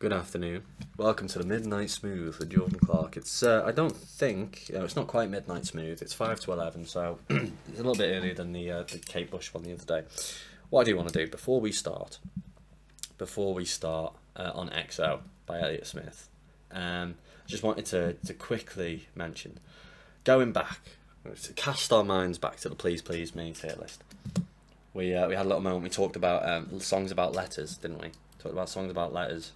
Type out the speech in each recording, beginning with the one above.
Good afternoon. Welcome to the Midnight Smooth with Jordan Clark. It's I don't think it's not quite Midnight Smooth. It's 5 to 11, so it's a little bit earlier than the Kate Bush one the other day. What I do want to do before we start on XO by Elliott Smith, just wanted to quickly mention, going back, to cast our minds back to the Please Please Me tier list. We had a little moment. We talked about songs about letters, didn't we? Talked about songs about letters.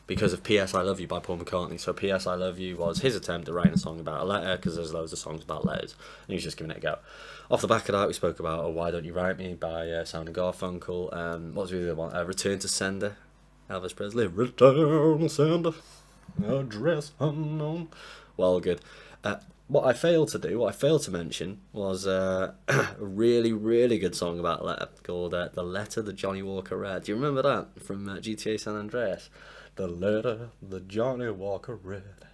Because of P.S. I Love You by Paul McCartney. So P.S. I Love You was his attempt at writing a song about a letter, because there's loads of songs about letters, and he was just giving it a go. Off the back of that, we spoke about Oh Why Don't You Write Me by Simon and Garfunkel. What was the other one? Return to Sender, Elvis Presley. Return to Sender, address unknown. Well, good. What I failed to mention was a really, really good song about a letter called The Letter That Johnny Walker Read. Do you remember that from GTA San Andreas? The letter that Johnny Walker read.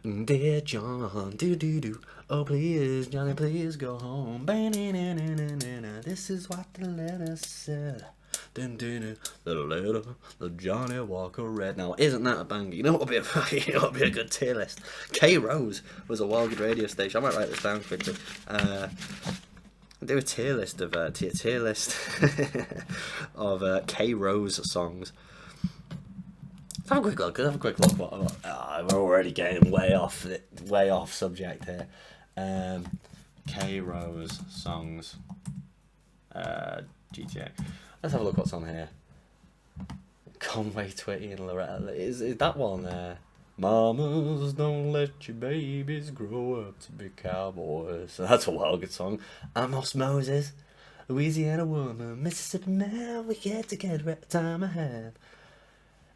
Dear John, do. Oh please, Johnny, please go home. This is what the letter said. The letter that Johnny Walker read. Now, isn't that a banger? You know what would be a good tier list? K Rose was a wild good radio station. I might write this down quickly. Do a tier list of of K Rose songs. Have a quick look. We're already getting way off subject here. K Rose songs. GTA. Let's have a look what's on here. Conway Twitty and Loretta. Is that one there? Mamas, don't let your babies grow up to be cowboys. That's a wild good song. Amos Moses, Louisiana woman, Mississippi man, we get together at the time I had.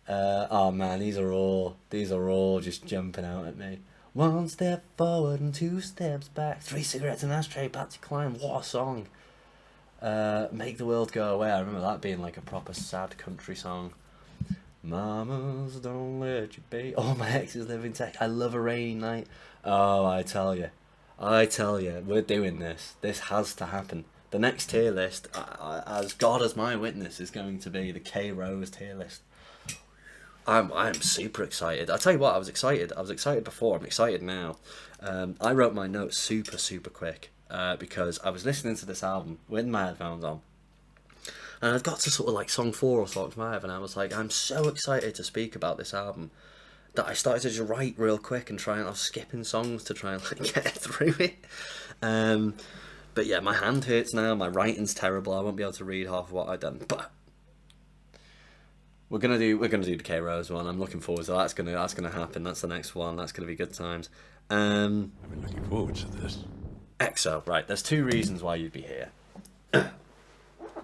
Oh man, these are all just jumping out at me. 1 step forward and 2 steps back. 3 cigarettes and ashtray, Patsy Cline. What a song. Make the World Go Away. I remember that being like a proper sad country song. Mamas, don't let you be. Oh, my exes live in tech. I love a rainy night. Oh, I tell you, we're doing this. This has to happen. The next tier list, as God as my witness, is going to be the K Rose tier list. I'm super excited. I tell you what, I was excited before. I'm excited now. I wrote my notes super quick. Because I was listening to this album with my headphones on, and I'd got to sort of like song 4 or song 5, and I was like, I'm so excited to speak about this album that I started to just write real quick and I was skipping songs to try and like get through it. But yeah, my hand hurts now. My writing's terrible. I won't be able to read half of what I've done. But we're gonna do the K Rose one. I'm looking forward to that. That's gonna happen. That's the next one. That's gonna be good times. I've been looking forward to this. XO, right, there's 2 reasons why you'd be here.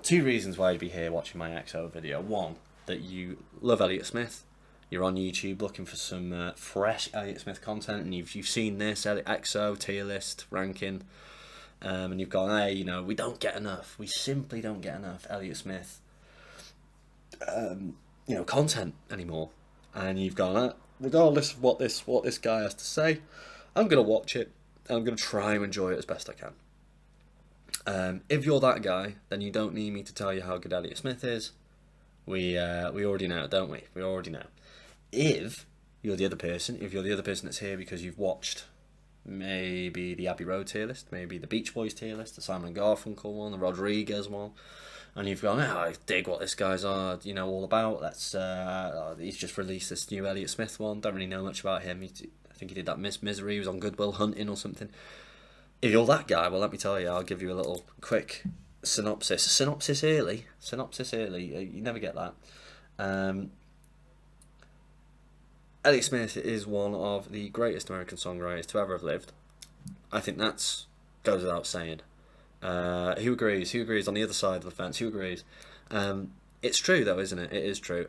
2 reasons why you'd be here watching my XO video. 1, that you love Elliott Smith. You're on YouTube looking for some fresh Elliott Smith content, and you've seen this XO tier list ranking, and you've gone, hey, we don't get enough. We simply don't get enough Elliott Smith, content anymore. And you've gone, regardless of what this guy has to say, I'm gonna watch it. I'm going to try and enjoy it as best I can. If you're that guy, then you don't need me to tell you how good Elliott Smith is. We already know, don't we? We already know. If you're the other person that's here because you've watched maybe the Abbey Road tier list, maybe the Beach Boys tier list, the Simon and Garfunkel one, the Rodriguez one, and you've gone, I dig what this guy's all about. He's just released this new Elliott Smith one. Don't really know much about him. I think he did that Misery. He was on Goodwill Hunting or something. If you're that guy, well, let me tell you, I'll give you a little quick synopsis. Synopsis early. You never get that. Elliott Smith is one of the greatest American songwriters to ever have lived. I think that goes without saying. Who agrees? Who agrees on the other side of the fence? Who agrees? It's true though, isn't it? It is true.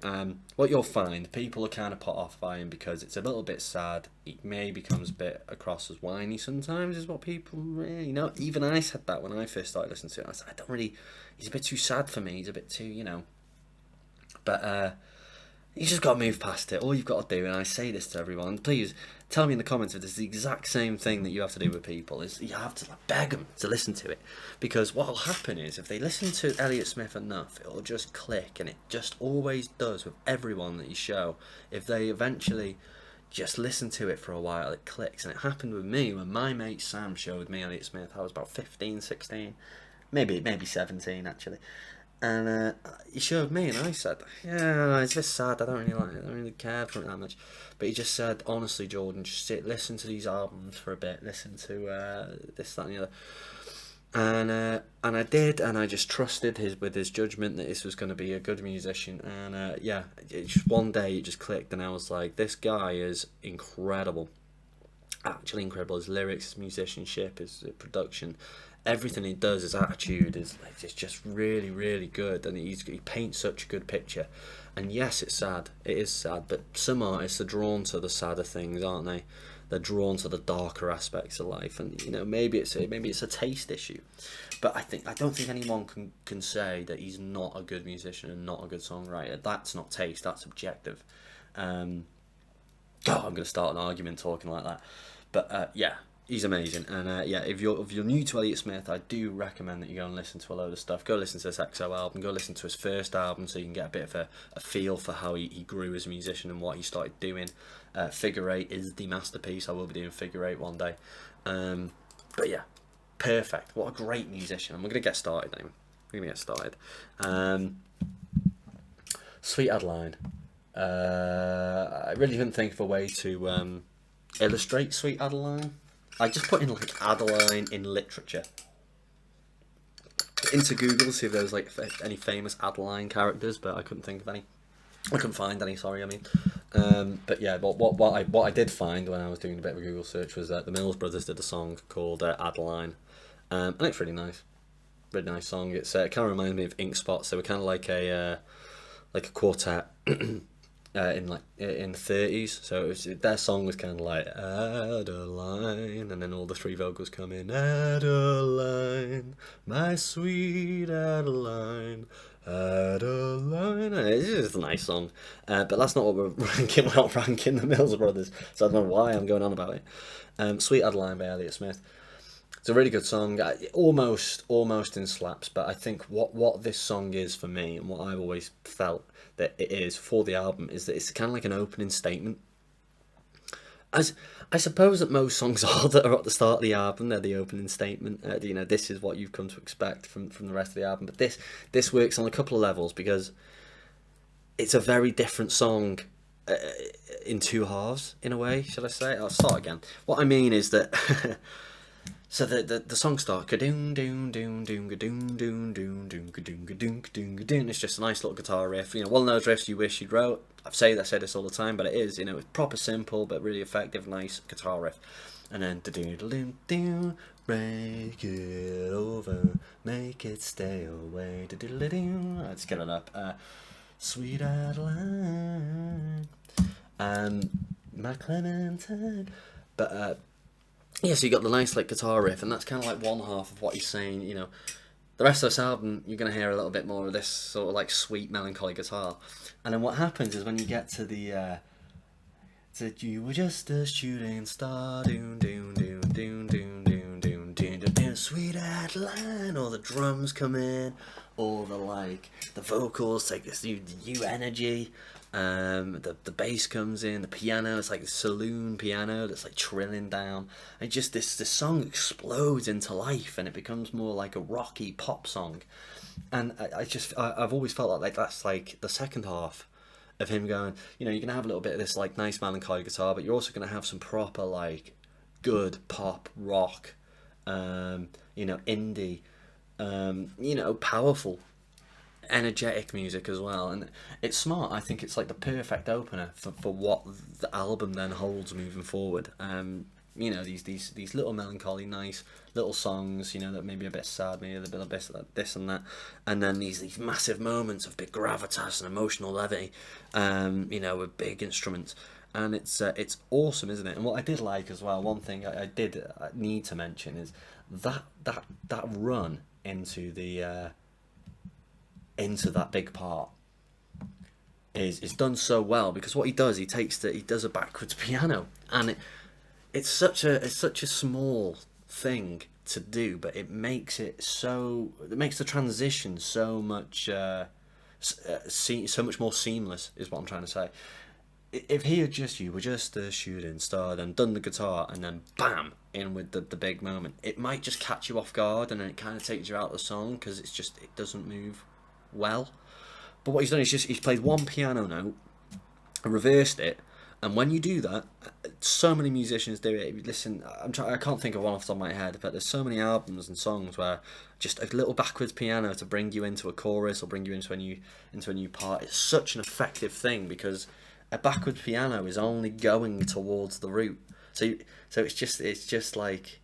What you'll find, people are kind of put off by him because it's a little bit sad. He maybe comes a bit across as whiny sometimes, is what people really even I said that when I first started listening to it. I said, he's a bit too sad for me. He's a bit too, But You just got to move past it. All you've got to do, and I say this to everyone, please tell me in the comments if it's the exact same thing that you have to do with people, is you have to beg them to listen to it. Because what will happen is, if they listen to Elliott Smith enough, it'll just click, and it just always does with everyone that you show. If they eventually just listen to it for a while, it clicks. And it happened with me when my mate Sam showed me Elliott Smith. I was about 15, 16, maybe 17 actually. And he showed me, and I said, yeah, it's a bit sad, I don't really like it, I don't really care for it that much. But he just said, honestly, Jordan, just listen to these albums for a bit, listen to this, that and the other. And I did, and I just trusted with his judgment that this was going to be a good musician. And yeah, one day it just clicked, and I was like, this guy is incredible. Actually incredible. His lyrics, his musicianship, his production, everything he does, his attitude is like, it's just really, really good, and he paints such a good picture. And yes, it's sad, it is sad, but some artists are drawn to the sadder things, aren't they? They're drawn to the darker aspects of life, and you know, maybe it's a taste issue, but I don't think anyone can say that he's not a good musician and not a good songwriter. That's not taste, that's objective. I'm gonna start an argument talking like that, but yeah, he's amazing. And yeah, if you're new to Elliott Smith, I do recommend that you go and listen to a load of stuff. Go listen to this XO album, go listen to his first album, so you can get a bit of a feel for how he grew as a musician and what he started doing. Figure Eight is the masterpiece. I will be doing Figure Eight one day. But yeah, perfect. What a great musician. And we're gonna get started anyway. We're gonna get started. Sweet Adeline. I really couldn't think of a way to illustrate Sweet Adeline. I just put in like Adeline in literature into Google to see if there was like any famous Adeline characters, but I couldn't think of any. I couldn't find any. Sorry, I mean. But yeah, what I did find when I was doing a bit of a Google search was that the Mills Brothers did a song called Adeline, and it's really nice song. It's it kind of reminds me of Ink Spots. They were kind of like a quartet. In the 30s, so their song was kind of like Adeline, and then all the three vocals come in, Adeline, my sweet Adeline, Adeline. It's just a nice song, but that's not what we're ranking. We're not ranking the Mills Brothers, so I don't know why I'm going on about it. Sweet Adeline by Elliott Smith. It's a really good song, almost in slaps, but I think what this song is for me, and what I've always felt that it is for the album, is that it's kind of like an opening statement. As I suppose that most songs are that are at the start of the album, they're the opening statement. You know, this is what you've come to expect from the rest of the album. But this works on a couple of levels, because it's a very different song in two halves, in a way, should I say? I'll start again. What I mean is that... So the song starts ka-doon doon doon doon ka-doon doon doon doon ka-doon ka-doon ka-doon ka-doon. It's just a nice little guitar riff, you know, one of those riffs you wish you'd wrote. I say this all the time, but it is, you know, it's proper simple but really effective, nice guitar riff. And then da-doon-da-doon-doon, break it over, make it stay away, da-doon-da-doon. Let's get it up. Sweet Adeline, my Clementine. But yeah, so you got the nice like guitar riff, and that's kind of like one half of what he's saying. You know, the rest of this album, you're gonna hear a little bit more of this sort of like sweet, melancholy guitar. And then what happens is when you get to the that you were just a shooting star, doon doon doon doon doon doon doon doon doon, sweet Adeline. All the drums come in, all the vocals take this new energy. The bass comes in, the piano, it's like a saloon piano that's like trilling down, and just this song explodes into life, and it becomes more like a rocky pop song. And I've always felt like that's like the second half of him going, you know, you're gonna have a little bit of this like nice melancholy guitar, but you're also gonna have some proper like good pop rock, you know, indie, you know, powerful, energetic music as well. And it's smart. I think it's like the perfect opener for what the album then holds moving forward. You know, these little melancholy, nice little songs, you know, that maybe a bit sad, maybe a bit of this and that, and then these massive moments of big gravitas and emotional levity, you know, with big instruments. And it's awesome, isn't it? And what I did like as well, one thing I did need to mention is that run into the into that big part. is done so well, because what he does, he does a backwards piano, and it's such a small thing to do, but it makes the transition so much so much more seamless, is what I'm trying to say. If you were just a shooting star, then done the guitar, and then bam, in with the big moment, it might just catch you off guard, and then it kind of takes you out of the song, because it doesn't move well. But what he's done is he's played one piano note and reversed it, and when you do that, so many musicians do it. If you listen, I can't think of one off the top of my head, but there's so many albums and songs where just a little backwards piano to bring you into a chorus or bring you into a new part. It's such an effective thing, because a backwards piano is only going towards the root. So it's just like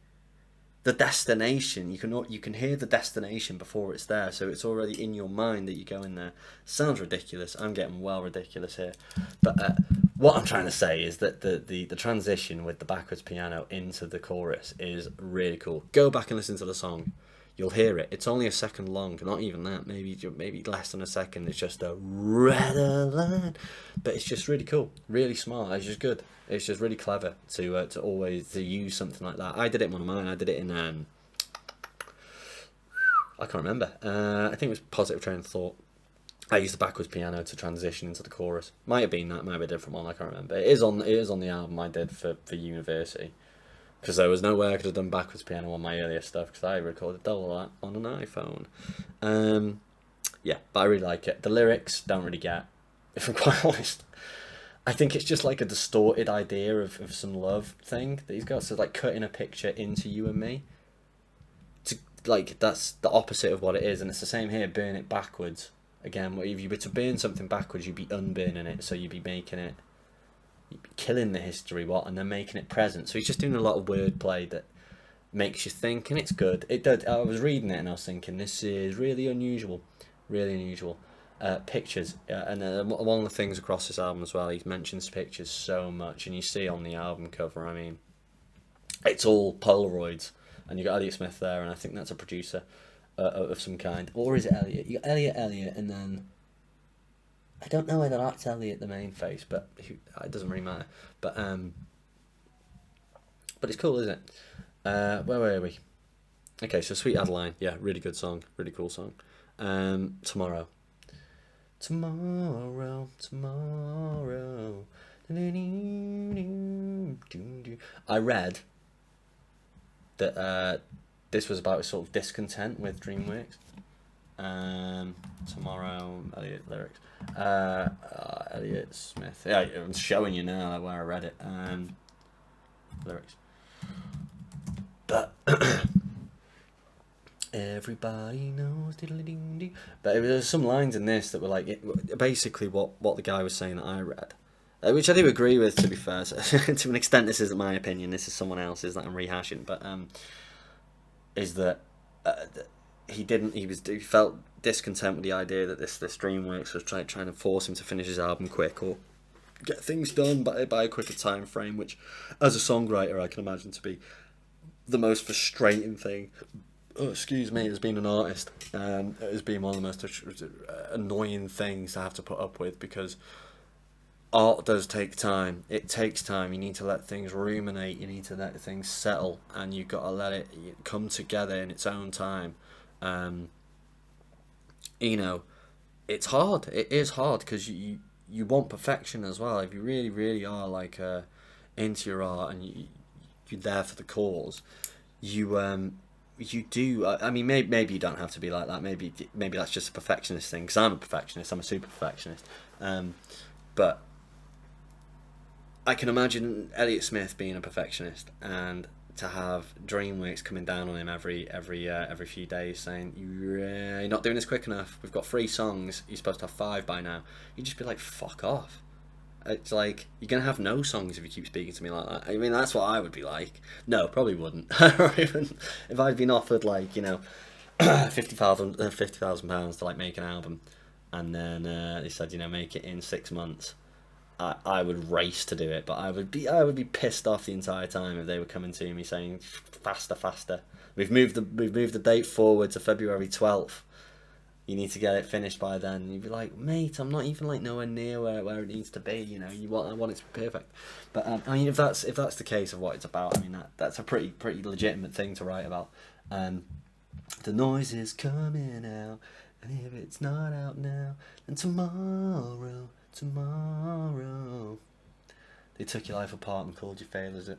the destination. You can hear the destination before it's there, so it's already in your mind that you go in there. Sounds ridiculous. I'm getting well ridiculous here, but what I'm trying to say is that the transition with the backwards piano into the chorus is really cool. Go back and listen to the song. You'll hear it. It's only a second long, not even that. Maybe less than a second. It's just a red line, but it's just really cool, really smart. It's just good. It's just really clever to always use something like that. I did it in one of mine. I did it in I can't remember. I think it was Positive Train of Thought. I used the backwards piano to transition into the chorus. Might have been that. Might be a different one. I can't remember. It is on the album I did for university. Because there was no way I could have done backwards piano on my earlier stuff, because I recorded all that on an iPhone. Yeah, but I really like it. The lyrics, don't really get, if I'm quite honest. I think it's just like a distorted idea of some love thing that he's got. So like cutting a picture into you and me. That's the opposite of what it is. And it's the same here, burn it backwards. Again, if you were to burn something backwards, you'd be unburning it. So you'd be making it, killing the history, and then making it present. So he's just doing a lot of wordplay that makes you think, and it's good. It did. I was reading it and I was thinking, this is really unusual. Pictures, and one of the things across this album as well, he mentions pictures so much, and you see on the album cover, I mean, it's all Polaroids, and you got Elliott Smith there, and I think that's a producer of some kind, or is it Elliott? You got Elliott, and then I don't know whether that's Elliott, the main face, but it doesn't really matter. But it's cool, isn't it? Where were we? Okay, so Sweet Adeline, yeah, really good song, really cool song. Tomorrow. I read that this was about sort of discontent with Dreamworks. Tomorrow, Elliott lyrics. Elliott Smith. Yeah, I'm showing you now where I read it. Lyrics. But everybody knows. But there's some lines in this that were like basically what the guy was saying that I read, which I do agree with. To be fair, so, to an extent, this isn't my opinion. This is someone else's that I'm rehashing. But is that he felt discontent with the idea that this Dreamworks was trying to force him to finish his album quick or get things done by a quicker time frame, which as a songwriter I can imagine to be the most frustrating thing. Excuse me, as being an artist, has been one of the most annoying things to have to put up with, because art does take time. It takes time. You need to let things ruminate. You need to let things settle, and you've got to let it come together in its own time. It's hard. It is hard, because you want perfection as well. If you really, really are like into your art and you're there for the cause, you do. I mean, maybe you don't have to be like that. Maybe that's just a perfectionist thing, because I'm a perfectionist. I'm a super perfectionist. But I can imagine Elliott Smith being a perfectionist, and to have Dreamworks coming down on him every few days saying, you're not doing this quick enough. We've got 3 songs. You're supposed to have 5 by now. You'd just be like, fuck off. It's like, you're going to have no songs if you keep speaking to me like that. I mean, that's what I would be like. No, probably wouldn't. Or even if I'd been offered, like, £50,000 to, like, make an album, and then they said, make it in 6 months, I would race to do it. But I would be pissed off the entire time if they were coming to me saying, faster. We've moved the date forward to February 12th. You need to get it finished by then. And you'd be like, mate, I'm not even like nowhere near where it needs to be. You know, I want it to be perfect. But I mean, if that's the case of what it's about, I mean that's a pretty legitimate thing to write about. The noise is coming out, and if it's not out now, then tomorrow. They took your life apart and called you failures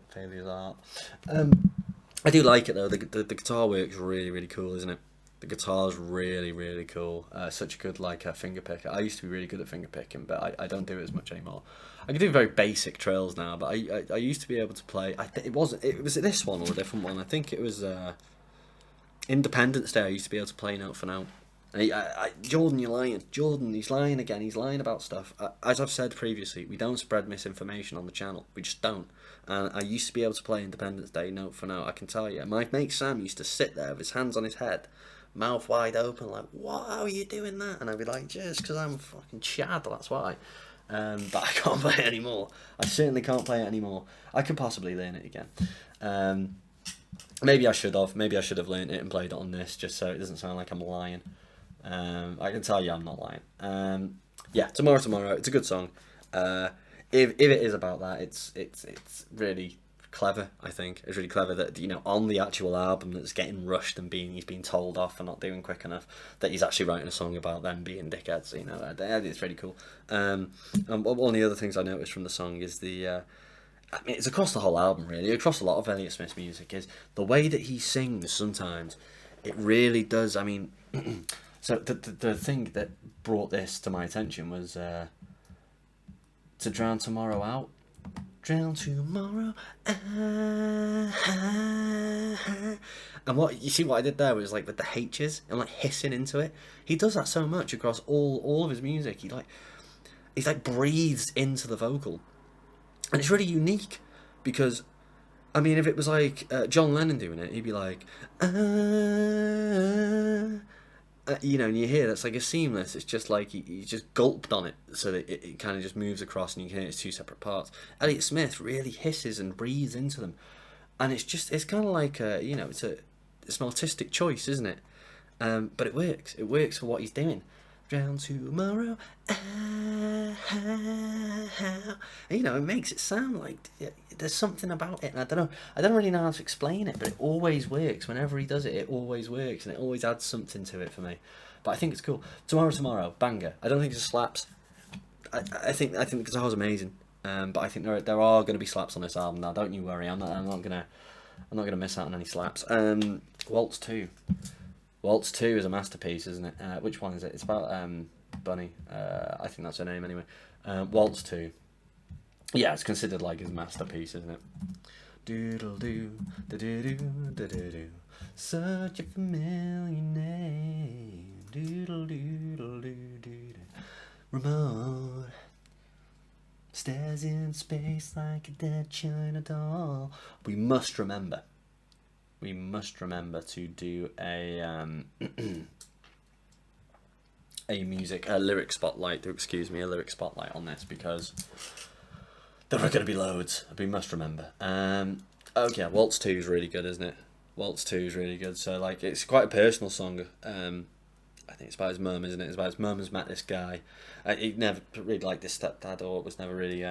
art. I do like it though. The guitar work's really cool, isn't it? The guitar's really cool. Such a good finger picker. I used to be really good at finger picking, but I don't do it as much anymore. I can do very basic trills now, but I used to be able to play. Was it this one or a different one? I think it was Independence Day. I used to be able to play note for note. Jordan, you're lying. Jordan, he's lying again. He's lying about stuff. As I've said previously, we don't spread misinformation on the channel. We just don't. And I used to be able to play Independence Day note for note. I can tell you. My mate Sam used to sit there with his hands on his head, mouth wide open, like, "What? How are you doing that?" And I'd be like, "Just because I'm fucking Chad, that's why." But I can't play it anymore. I certainly can't play it anymore. I could possibly learn it again. Maybe I should have. Maybe I should have learned it and played it on this, just so it doesn't sound like I'm lying. I can tell you I'm not lying. Yeah, tomorrow. It's a good song. If it is about that, it's really clever. I think it's really clever that, you know, on the actual album that's getting rushed and he's being told off for not doing quick enough, that he's actually writing a song about them being dickheads. You know, I think it's really cool. And one of the other things I noticed from the song is I mean, it's across the whole album, really, across a lot of Elliott Smith's music, is the way that he sings sometimes. It really does. I mean, so the thing that brought this to my attention was to drown tomorrow out. Drown tomorrow out. And what I did there was like with the H's and like hissing into it. He does that so much across all of his music. He's like breathes into the vocal. And it's really unique because, I mean, if it was like John Lennon doing it, he'd be like, you know, and you hear that's like a seamless. It's just like he just gulped on it so that it kind of just moves across and you can hear it's two separate parts. Elliott Smith really hisses and breathes into them. And it's kind of like, you know, it's an artistic choice, isn't it? But it works. It works for what he's doing. Drown tomorrow. You know, it makes it sound like there's something about it. And I don't really know how to explain it, but it always works. Whenever he does it, it always works, and it always adds something to it for me. But I think it's cool. Tomorrow, banger. I don't think it slaps. I think the guitar's amazing. But I think there are going to be slaps on this album. Now, don't you worry. I'm not gonna miss out on any slaps. Waltz 2. Waltz 2 is a masterpiece, isn't it? Which one is it? It's about Bunny. I think that's her name anyway. Waltz 2. Yeah, it's considered like his masterpiece, isn't it? Doodle doo, da doo doo, da doo doo. Such a familiar name. Doodle doodle doo doo doo. Remote stares in space like a dead China doll. We must remember to do a lyric spotlight on this, because there are going to be loads. We must remember. Okay, Waltz 2 is really good, isn't it? Waltz 2 is really good. So like, it's quite a personal song. I think it's about his mum, isn't it? It's about his mum has met this guy. He never really liked his stepdad, or was never really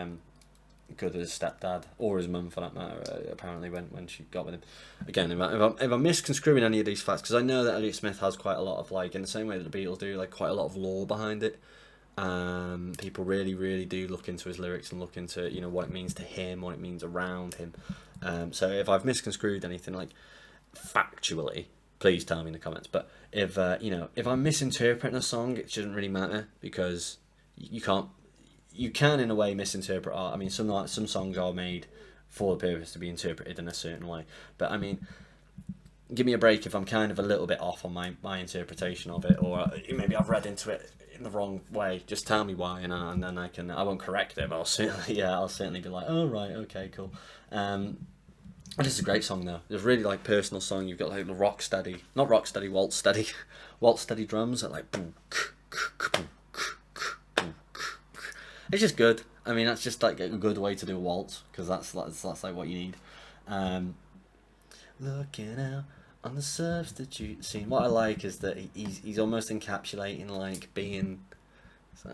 good as his stepdad, or his mum for that matter, apparently, when she got with him. Again, if I'm misconstruing any of these facts, because I know that Elliott Smith has quite a lot of, like, in the same way that the Beatles do, like, quite a lot of lore behind it. People really do look into his lyrics and look into, you know, what it means to him, what it means around him. So if I've misconstrued anything, like, factually, please tell me in the comments. But if if I'm misinterpreting a song, it shouldn't really matter, because you can in a way misinterpret art. I mean, some songs are made for the purpose to be interpreted in a certain way. But I mean, give me a break if I'm kind of a little bit off on my interpretation of it, or maybe I've read into it in the wrong way. Just tell me why, and then I won't correct it, but I'll certainly be like, oh right, okay, cool. This is a great song though. It's a really like personal song. You've got like the waltz steady drums that like boom. It's just good. I mean, that's just like a good way to do a waltz, because that's like what you need. Looking out on the substitute scene. What I like is that he's almost encapsulating like being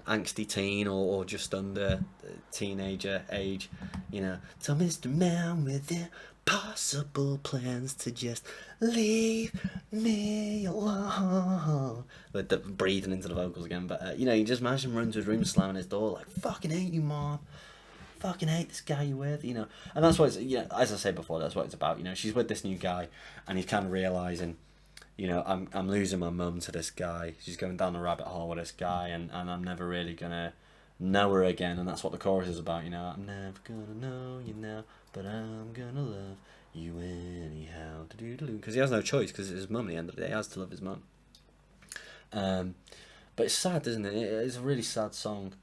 angsty teen or just under teenager age, you know. So Mr. Man with impossible plans to just leave me alone. But the breathing into the vocals again. But you know, you just imagine him running to his room, slamming his door, like fucking hate you, mom. Fucking hate this guy you're with, you know. And that's what it's, you know, as I said before, that's what it's about. You know, she's with this new guy, and he's kind of realizing, you know, I'm losing my mum to this guy. She's going down the rabbit hole with this guy, and I'm never really gonna know her again. And that's what the chorus is about, you know. I'm never gonna know you now, but I'm gonna love you anyhow. Because he has no choice, because it's his mum at the end of the day. He has to love his mum. But it's sad, isn't it? It's a really sad song.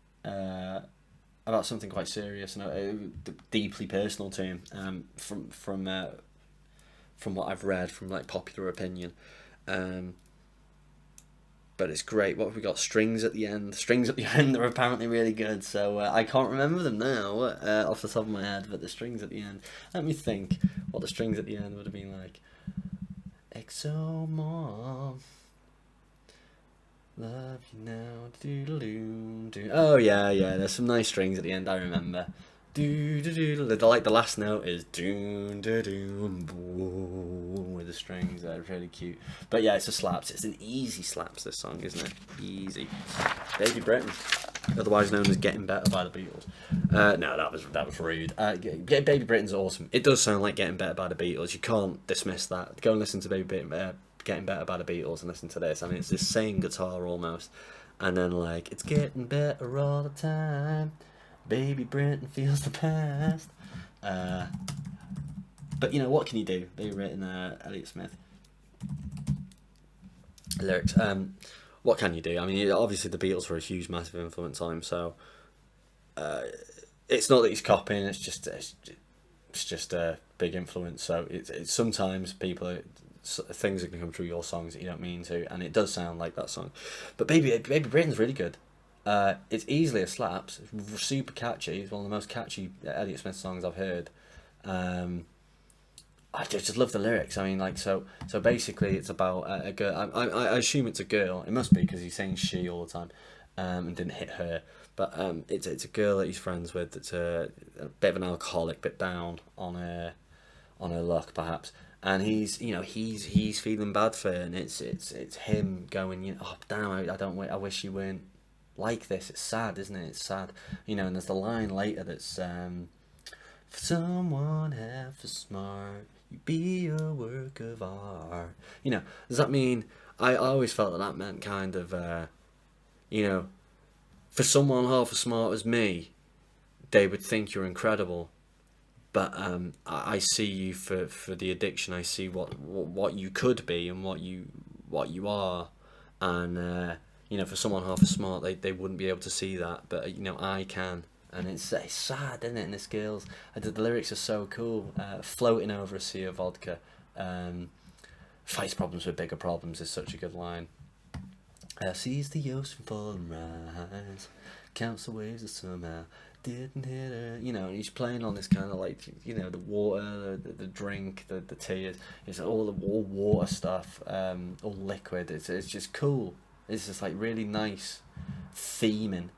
About something quite serious and deeply personal to him. From what I've read, from like popular opinion. But it's great. What have we got? Strings at the end. Strings at the end are apparently really good. So I can't remember them now off the top of my head. But the strings at the end. Let me think what the strings at the end would have been like. Exo mom. Love you now, do. Oh yeah, there's some nice strings at the end. I remember. Like the last note is with the strings. They're really cute. But yeah, it's a slaps. It's an easy slaps. This song, isn't it? Easy. Baby Britain, otherwise known as Getting Better by the Beatles. No, that was rude. Baby Britain's awesome. It does sound like Getting Better by the Beatles. You can't dismiss that. Go and listen to Baby Britain. Getting Better by the Beatles and listen to this. I mean, it's the same guitar almost, and then like it's getting better all the time. Baby Britain feels the past. But you know, what can you do? They written Elliott Smith lyrics. What can you do? I mean, obviously the Beatles were a huge, massive influence on him. So it's not that he's copying. It's just a big influence. So it's sometimes things that can come through your songs that you don't mean to, and it does sound like that song. But Baby Britain's really good. It's easily a slaps. It's super catchy. It's one of the most catchy Elliott Smith songs I've heard. I just love the lyrics. I mean, like, so basically it's about a girl. I assume it's a girl. It must be, because he's saying she all the time, and didn't hit her. But it's a girl that he's friends with that's a bit of an alcoholic, bit down on her luck perhaps. And he's feeling bad for her, and it's him going, you know, oh damn, I wish you weren't like this. It's sad, isn't it? It's sad, you know. And there's the line later that's for someone half as smart, you be a work of art. You know, does that mean? I always felt that meant kind of, you know, for someone half as smart as me, they would think you're incredible. But I see you for the addiction. I see what you could be and what you are, and you know, for someone half as smart, they wouldn't be able to see that. But you know, I can, and it's sad, isn't it? And this girl's, the lyrics are so cool. Floating over a sea of vodka, fights problems with bigger problems is such a good line. Sees the ocean fall and rise, counts the waves that somehow didn't hit her. You know, and he's playing on this kind of like, you know, the water, the drink, the tears. It's all water stuff, all liquid. It's just cool. It's just like really nice theming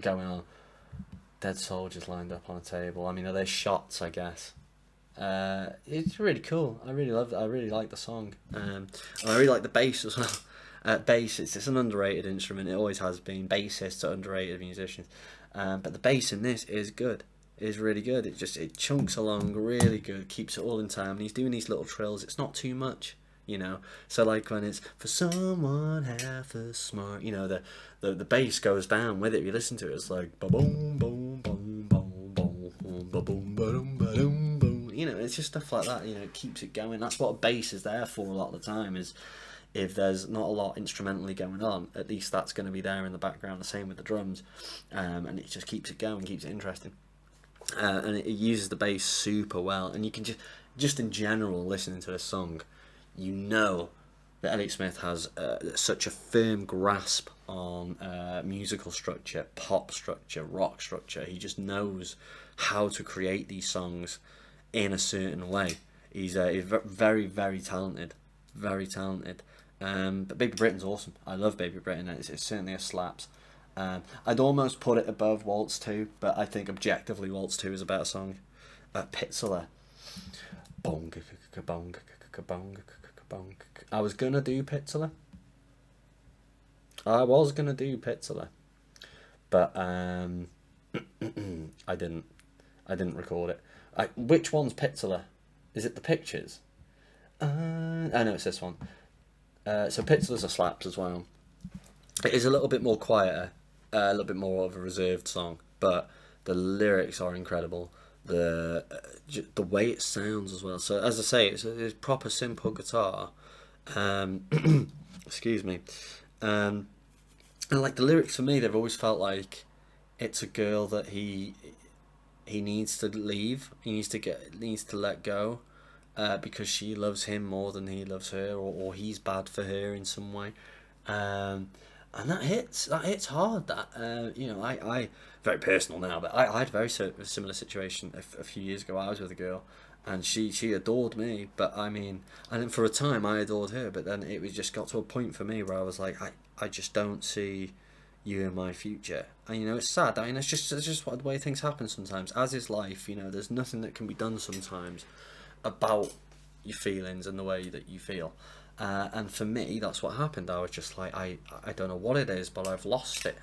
going on. Dead soldiers lined up on a table. I mean, are they shots? I guess. It's really cool. I really love it. I really like the song. And I really like the bass as well. Bass, it's an underrated instrument. It always has been. Bassists are underrated musicians. But the bass in this is good. Is really good. It chunks along really good. Keeps it all in time. And he's doing these little trills. It's not too much, you know. So like when it's for someone half as smart, you know, the bass goes down with it. If you listen to it, it's like ba boom boom boom boom boom ba boom ba boom ba boom boom. You know, it's just stuff like that. You know, it keeps it going. That's what a bass is there for a lot of the time. Is if there's not a lot instrumentally going on, at least that's going to be there in the background. The same with the drums, and it just keeps it going, keeps it interesting, and it uses the bass super well. And you can just in general, listening to this song, you know that Elliott Smith has such a firm grasp on musical structure, pop structure, rock structure. He just knows how to create these songs in a certain way. He's very, very talented, very talented. But Baby Britain's awesome. I love Baby Britain. It's certainly a slaps. I'd almost put it above Waltz 2, but I think objectively Waltz 2 is a better song. Pitseleh. Bong, bong, bong, bong. I was gonna do Pitseleh. But I didn't record it. Which one's Pitseleh? Is it the pictures? I know it's this one. So Pitseleh's a slaps as well. It is a little bit more quieter, a little bit more of a reserved song, but the lyrics are incredible. The way it sounds as well. So as I say, it's proper simple guitar. Excuse me. And like the lyrics for me, they've always felt like it's a girl that he needs to leave. He needs to let go, because she loves him more than he loves her, or he's bad for her in some way. And that hits hard. That I very personal now, but I had a very similar situation a few years ago. I was with a girl, and she adored me, but I mean, and then for a time I adored her, but then it was just got to a point for me where I was like, I just don't see you in my future. And it's sad. I mean, it's just what the way things happen sometimes, as is life. There's nothing that can be done sometimes about your feelings and the way that you feel. And for me, that's what happened. I was just like, I don't know what it is, but I've lost it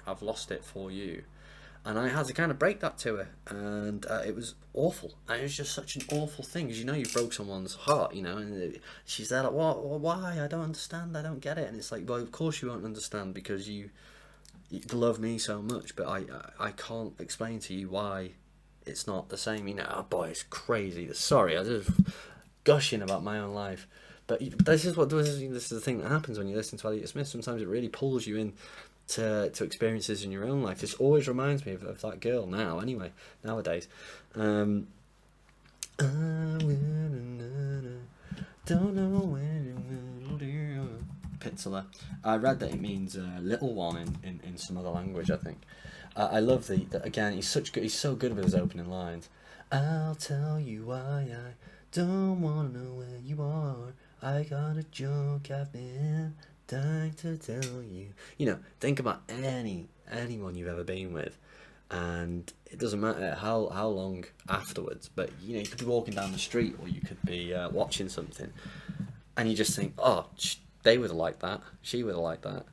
for you. And I had to kind of break that to her, and it was awful. And it was just such an awful thing, because you broke someone's heart, and she's there like, what, why? I don't understand, I don't get it. And it's like, well, of course you won't understand, because you love me so much, but I can't explain to you why it's not the same. Oh boy, it's crazy. Sorry, I was just gushing about my own life. But this is the thing that happens when you listen to Elliott Smith. Sometimes it really pulls you in to experiences in your own life. This always reminds me of that girl now, anyway, nowadays. Don't know when Pitseleh. I read that it means little one in some other language, I think. I love again, he's so good with his opening lines. I'll tell you why I don't want to know where you are. I got a joke I've been dying to tell you. Think about anyone you've ever been with, and it doesn't matter how long afterwards, but you could be walking down the street, or you could be watching something, and you just think, oh, they would have liked that, she would have liked that,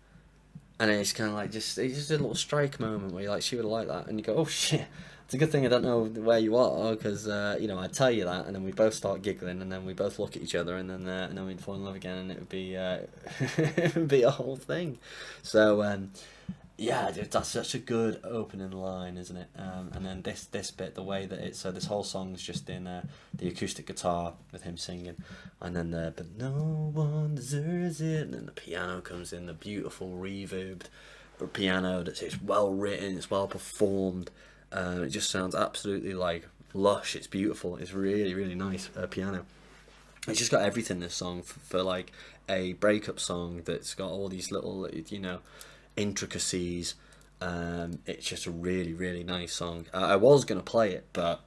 and it's kind of like it's just a little strike moment where you're like, she would have liked that, and you go, oh shit, it's a good thing I don't know where you are, because I tell you that, and then we both start giggling, and then we both look at each other, and then we'd fall in love again, and it would be it would be a whole thing. So yeah, that's such a good opening line, isn't it? And then this bit, the way that it's this whole song's just in the acoustic guitar with him singing, and then but no one deserves it, and then the piano comes in, the beautiful reverbed piano it's well written, it's well performed. It just sounds absolutely like lush. It's beautiful. It's really, really nice piano. It's just got everything, this song, for like a breakup song that's got all these little intricacies. It's just a really, really nice song. I was gonna play it, but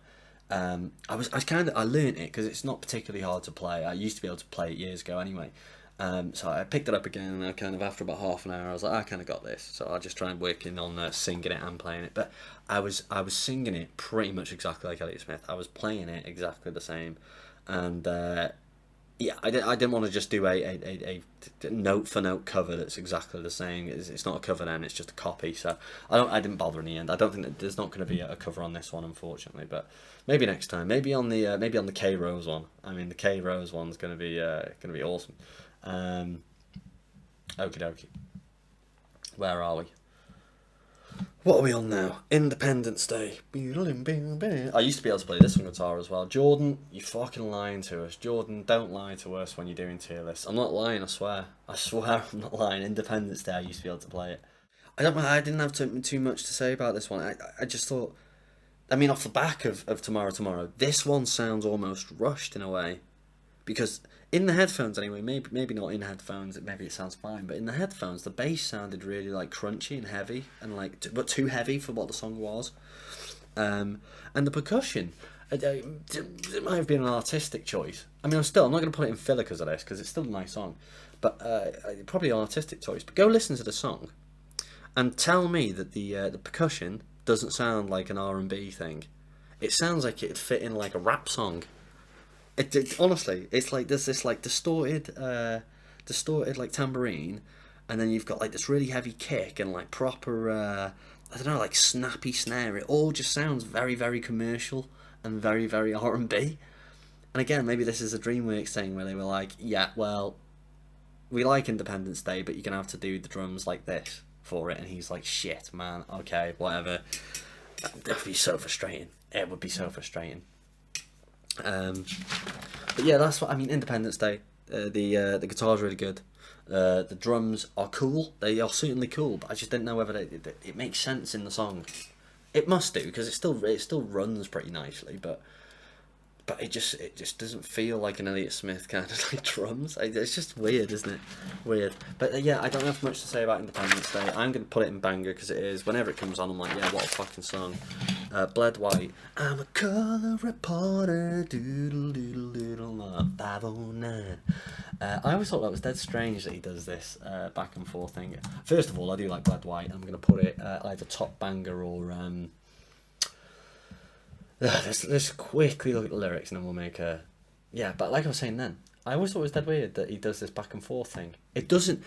I learnt it because it's not particularly hard to play. I used to be able to play it years ago anyway. So I picked it up again, and I kind of, after about half an hour, I was like, I kind of got this. So I'll just try and working on singing it and playing it. But I was singing it pretty much exactly like Elliott Smith. I was playing it exactly the same, and yeah, I didn't want to just do a note for note cover that's exactly the same. It's not a cover then, it's just a copy. So I didn't bother in the end. I don't think that there's not going to be a cover on this one, unfortunately. But maybe next time. Maybe on the K Rose one. I mean, the K Rose one's going to be awesome. Okie dokie. Where are we? What are we on now? Independence Day. I used to be able to play this on guitar as well. Jordan, you fucking lying to us. Jordan, don't lie to us when you're doing Tierlist. I'm not lying, I swear. I swear I'm not lying. Independence Day, I used to be able to play it. I didn't have too much to say about this one. I just thought, I mean, off the back of Tomorrow, this one sounds almost rushed in a way. Because in the headphones anyway, maybe not in headphones, maybe it sounds fine, but in the headphones the bass sounded really like crunchy and heavy, and like but too heavy for what the song was. And the percussion, It might have been an artistic choice. I mean, I'm not going to put it in filler because of this, because it's still a nice song. But probably an artistic choice. But go listen to the song and tell me that the percussion doesn't sound like an R&B thing. It sounds like it'd fit in like a rap song. It honestly, it's like there's this like distorted like tambourine, and then you've got like this really heavy kick and like proper I don't know, like snappy snare. It all just sounds very, very commercial and very, very R&B. And again, maybe this is a Dreamworks thing where they were like, yeah, well, we like Independence Day, but you're gonna have to do the drums like this for it. And he's like, shit, man, okay, whatever. That would be so frustrating. It would be so frustrating. But yeah, that's what I mean. Independence Day. The guitar's really good. The drums are cool. They are certainly cool, but I just didn't know whether it makes sense in the song. It must do, because it still runs pretty nicely, but it just doesn't feel like an Elliott Smith kind of like drums. It's just weird, isn't it? Weird. But yeah, I don't have much to say about Independence Day. I'm going to put it in banger because it is. Whenever it comes on, I'm like, yeah, what a fucking song. Bled White. I'm a colour reporter. Doodle doodle doodle. 509. I always thought that was dead strange that he does this back and forth thing. First of all, I do like Bled White. I'm going to put it either top banger or let's quickly look at the lyrics and then we'll make a... Yeah, but like I was saying then, I always thought it was dead weird that he does this back and forth thing. It doesn't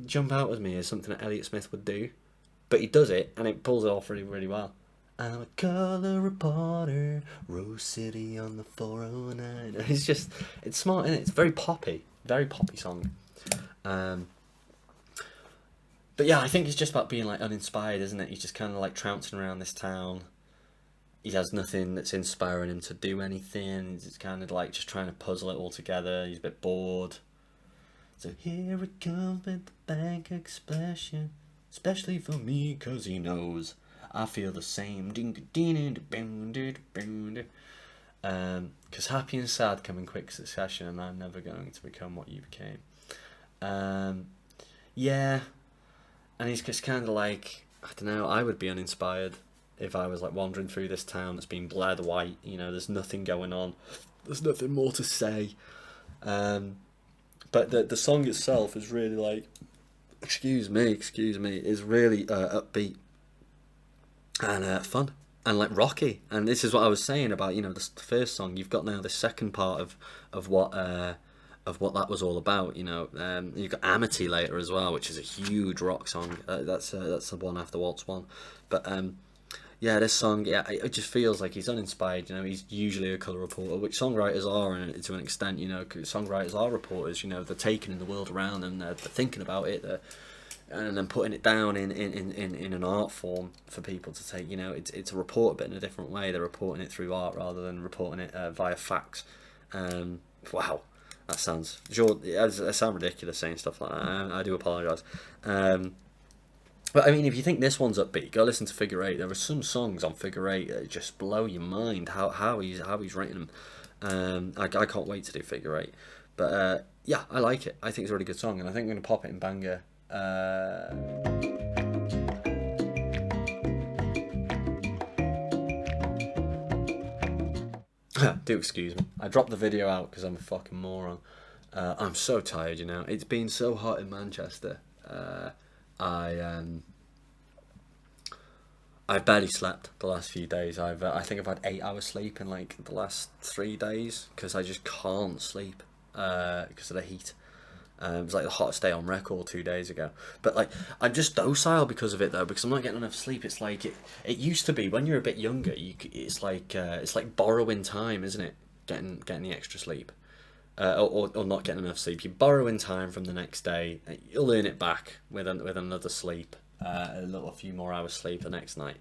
jump out at me as something that Elliott Smith would do, but he does it and it pulls it off really, really well. I'm a colour reporter, Rose City on the 409. It's smart, isn't it? It's very poppy song. But yeah, I think it's just about being like uninspired, isn't it? He's just kind of like trouncing around this town. He has nothing that's inspiring him to do anything. He's kind of like just trying to puzzle it all together. He's a bit bored. So here it comes with the bank expression, especially for me, 'cause he knows I feel the same. 'Cause happy and sad come in quick succession, and I'm never going to become what you became. Yeah, and he's just kind of like, I don't know, I would be uninspired if I was like wandering through this town that's been bled white. You know, there's nothing going on, there's nothing more to say. But the song itself is really like, excuse me, is really upbeat and fun and like rocky. And this is what I was saying about, you know, the first song. You've got now the second part of what that was all about. You know, you've got Amity later as well, which is a huge rock song. That's the one after Waltz 1. But yeah, this song, yeah, it just feels like he's uninspired. You know, he's usually a colour reporter, which songwriters are, and to an extent, you know, 'cause songwriters are reporters. You know, they're taking in the world around them, they're thinking about it, and then putting it down in an art form for people to take. You know, it's a report, but in a different way. They're reporting it through art rather than reporting it via facts. Wow, that sounds I sound ridiculous saying stuff like that. I do apologise. But I mean, if you think this one's upbeat, go listen to Figure Eight. There are some songs on Figure Eight that just blow your mind how he's written them. I can't wait to do Figure Eight. But yeah, I like it. I think it's a really good song, and I think I'm going to pop it in banger. Do excuse me. I dropped the video out because I'm a fucking moron. I'm so tired, you know. It's been so hot in Manchester. I've barely slept the last few days. I think I've had 8 hours sleep in like the last 3 days because I just can't sleep because of the heat. It was like the hottest day on record 2 days ago. But like, I'm just docile because of it though, because I'm not getting enough sleep. It's like it used to be when you're a bit younger. It's like borrowing time, isn't it? Getting the extra sleep, or not getting enough sleep. You're borrowing time from the next day. You'll earn it back with another sleep, a few more hours sleep the next night.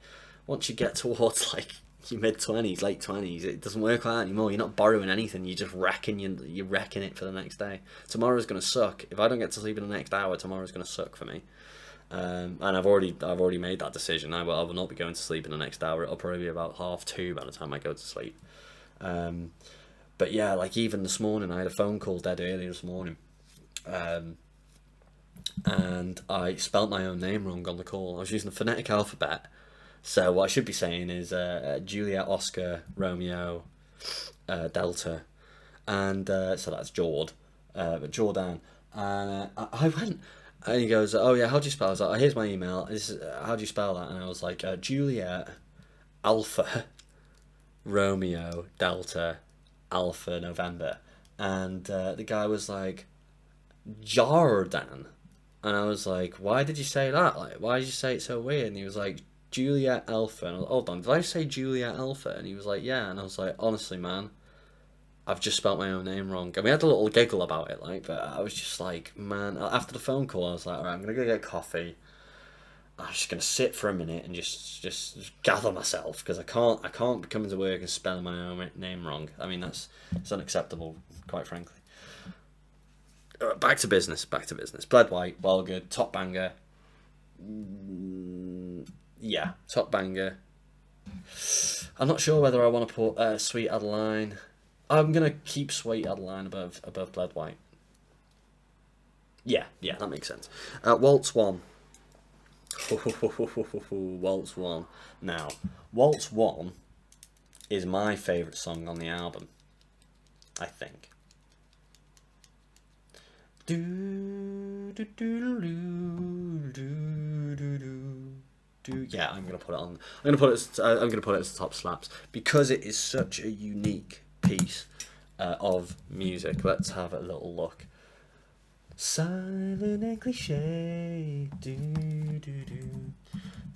Once you get towards like your mid-20s, late 20s, it doesn't work like that anymore. You're not borrowing anything. You're just wrecking it for the next day. Tomorrow's gonna suck. If I don't get to sleep in the next hour, tomorrow's gonna suck for me. And I've already made that decision. I will not be going to sleep in the next hour. It'll probably be about 2:30 by the time I go to sleep. But yeah, like even this morning, I had a phone call dead early this morning, and I spelt my own name wrong on the call. I was using the phonetic alphabet, So what I should be saying is Juliet, Oscar, Romeo, Delta, and so that's Jordan. And I went, and he goes, "Oh yeah, how do you spell?" I was like, "Oh, here's my email. This is, how do you spell that?" And I was like, "Juliet, Alpha, Romeo, Delta, Alpha, November." And the guy was like, "Jordan," and I was like, "Why did you say that? Like, why did you say it so weird?" And he was like, "Juliet Alpha." And I was like, "Hold on, did I say Juliet Alpha?" And he was like, "Yeah." And I was like, "Honestly, man, I've just spelt my own name wrong." And we had a little giggle about it, like, but I was just like, man, after the phone call, I was like, "All right, I'm gonna go get coffee. I'm just gonna sit for a minute and just gather myself, because I can't be coming to work and spelling my own name wrong. I mean, it's unacceptable, quite frankly." Back to business. Bled White, well good, top banger. Yeah, top banger. I'm not sure whether I want to put Sweet Adeline. I'm gonna keep Sweet Adeline above Bled White. Yeah, that makes sense. Waltz 1. Waltz 1. Now, Waltz 1 is my favourite song on the album, I think. Yeah, I'm gonna put it on. I'm gonna put it as the top slaps, because it is such a unique piece of music. Let's have a little look. Silent and cliche,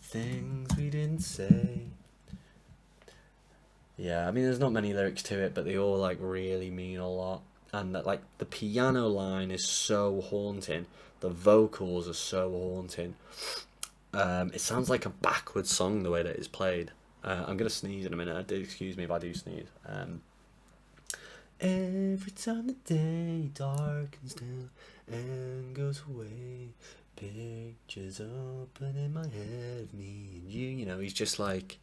things we didn't say. Yeah, I mean, there's not many lyrics to it, but they all like really mean a lot. And that, like, the piano line is so haunting, the vocals are so haunting. It sounds like a backwards song the way that it's played. I'm gonna sneeze in a minute. Excuse me if I do sneeze. Every time the day darkens down and goes away, pictures open in my head of me and you. You know, he's just like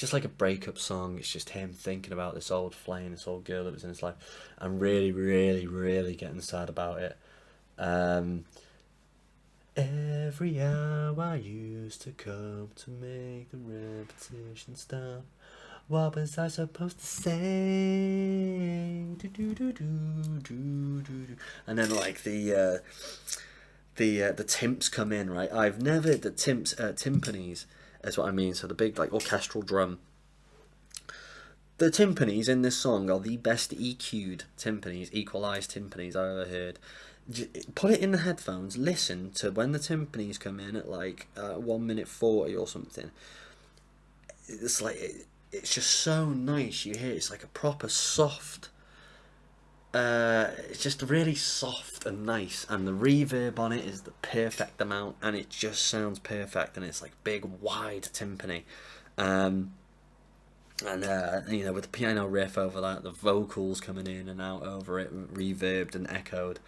a breakup song. It's just him thinking about this old flame, this old girl that was in his life, and really, really, really getting sad about it. Every hour I used to come to make the repetition stop. What was I supposed to say? Do, do, do, do, do, do, do. And then like the timps come in, right? The timpanis is what I mean. So the big like orchestral drum. The timpanis in this song are the best EQ'd timpanis, equalized timpanis I've ever heard. Put it in the headphones, listen to when the timpanis come in at like 1 minute 40 or something. It's like it's just so nice. You hear it's like a proper soft. It's just really soft and nice, and the reverb on it is the perfect amount, and it just sounds perfect. And it's like big, wide timpani, and you know, with the piano riff over that, the vocals coming in and out over it, reverbed and echoed,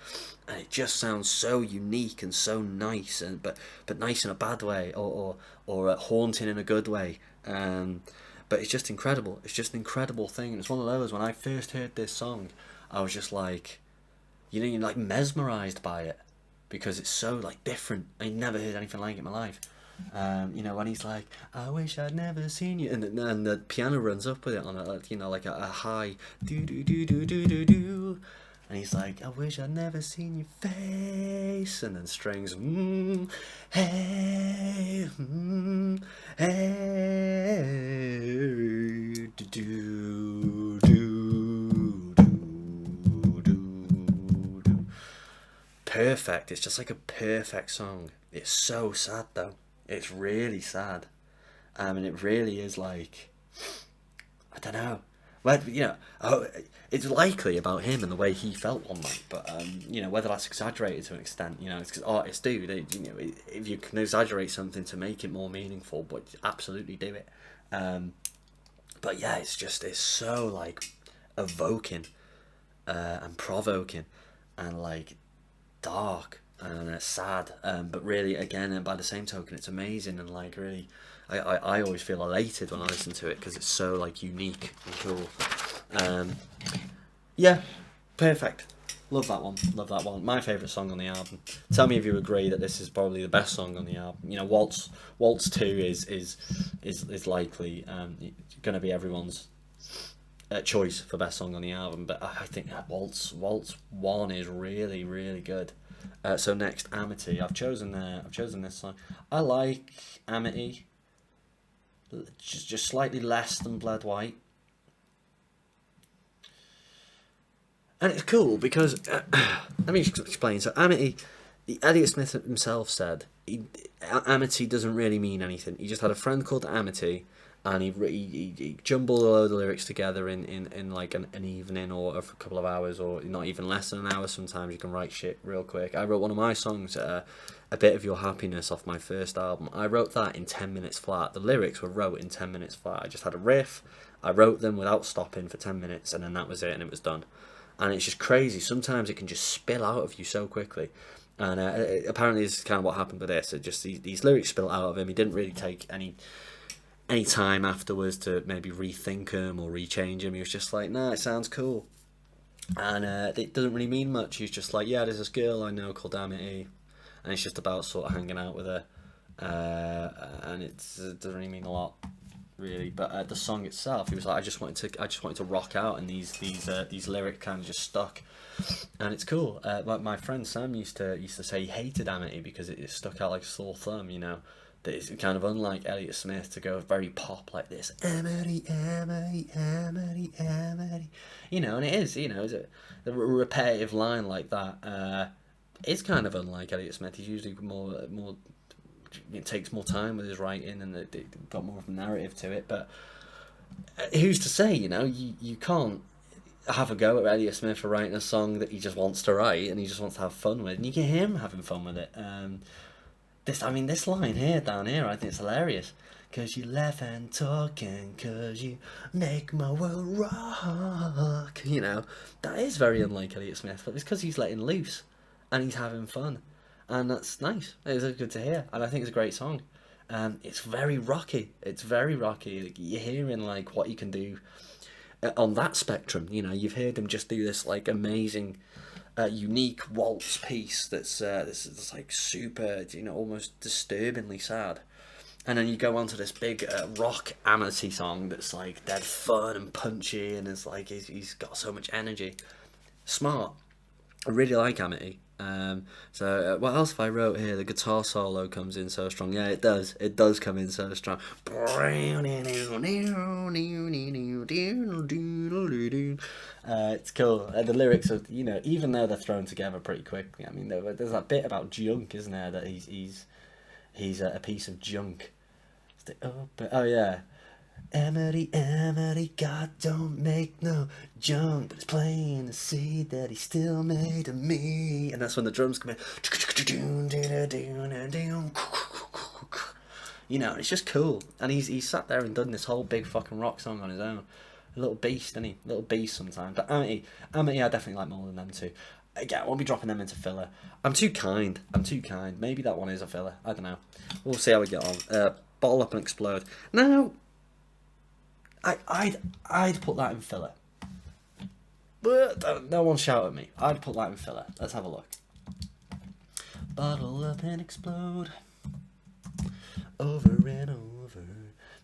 and it just sounds so unique and so nice, and but nice in a bad way, or haunting in a good way. But it's just incredible. It's just an incredible thing. And it's one of those, when I first heard this song, I was just like, you know, you're like mesmerised by it, because it's so like different. I never heard anything like it in my life. You know, when he's like, "I wish I'd never seen you," and the piano runs up with it on a, you know, like a high do do do do do do do, and he's like, "I wish I'd never seen your face," and then strings, hey, hey, do do do do do. Perfect. It's just like a perfect song. It's so sad though. It's really sad. And it really is like, I don't know. Well, you know, it's likely about him and the way he felt one night, but you know, whether that's exaggerated to an extent, you know, it's because artists do. They, you know, if you can exaggerate something to make it more meaningful, but absolutely do it. But yeah, it's so like evoking and provoking and like dark and sad, but really, again, and by the same token, it's amazing, and like really, I always feel elated when I listen to it, because it's so like unique and cool. Yeah, perfect. Love that one. Love that one. My favourite song on the album. Tell me if you agree that this is probably the best song on the album. You know, Waltz 2 is likely going to be everyone's choice for best song on the album, but I think that Waltz 1 is really, really good. So next, Amity. I've chosen this song. I like Amity just slightly less than Bled White. And it's cool because, let me explain. So Amity, Elliott Smith himself said, Amity doesn't really mean anything. He just had a friend called Amity, and he jumbled a load of lyrics together in like an evening or a couple of hours, or not even less than an hour. Sometimes you can write shit real quick. I wrote one of my songs, A Bit of Your Happiness, off my first album. I wrote that in 10 minutes flat. The lyrics were wrote in 10 minutes flat. I just had a riff, I wrote them without stopping for 10 minutes, and then that was it, and it was done. And it's just crazy. Sometimes it can just spill out of you so quickly. And apparently this is kind of what happened with this. It just these lyrics spill out of him. He didn't really take any time afterwards to maybe rethink them or rechange them. He was just like, nah, it sounds cool. And it doesn't really mean much. He's just like, yeah, there's this girl I know called Amity, and it's just about sort of hanging out with her. And it doesn't really mean a lot, really. But the song itself, he was like, I just wanted to rock out, and these lyrics kind of just stuck, and it's cool. Like my friend Sam used to say he hated Amity because it stuck out like a sore thumb, you know. That it's kind of unlike Elliott Smith to go very pop like this, Amity, Amity, Amity, Amity, you know. And it is, you know, it's a repetitive line like that. It's kind of unlike Elliott Smith. He's usually more. It takes more time with his writing, and it got more of a narrative to it. But who's to say, you know, you can't have a go at Elliott Smith for writing a song that he just wants to write and he just wants to have fun with, and you can hear him having fun with it. This line here, down here, I think it's hilarious. 'Cause you laugh and talk, and 'cause you make my world rock. You know, that is very unlike Elliott Smith, but it's because he's letting loose and he's having fun. And that's nice. It's good to hear, and I think it's a great song. It's very rocky. It's very rocky. Like, you're hearing like what he can do on that spectrum. You know, you've heard him just do this like amazing, unique waltz piece that's like super, you know, almost disturbingly sad. And then you go on to this big rock Amity song that's like dead fun and punchy, and it's like he's got so much energy. Smart. I really like Amity. So what else have I wrote here? The guitar solo comes in so strong. Yeah, it does. It does come in so strong. It's cool. The lyrics are, you know, even though they're thrown together pretty quickly. I mean, there's that bit about junk, isn't there? That he's a piece of junk. Oh yeah. Amity, Amity, God don't make no junk, but it's plain to see that he still made of me. And that's when the drums come in. You know, it's just cool. And he's sat there and done this whole big fucking rock song on his own. A little beast, isn't he? A little beast sometimes. But Amity, I definitely like more than them two. Again, I won't be dropping them into filler. I'm too kind. Maybe that one is a filler. I don't know. We'll see how we get on. Bottle Up and Explode. Now, I'd put that in filler. But no one shout at me. I'd put that in filler. Let's have a look. Bottle up and explode. Over and over.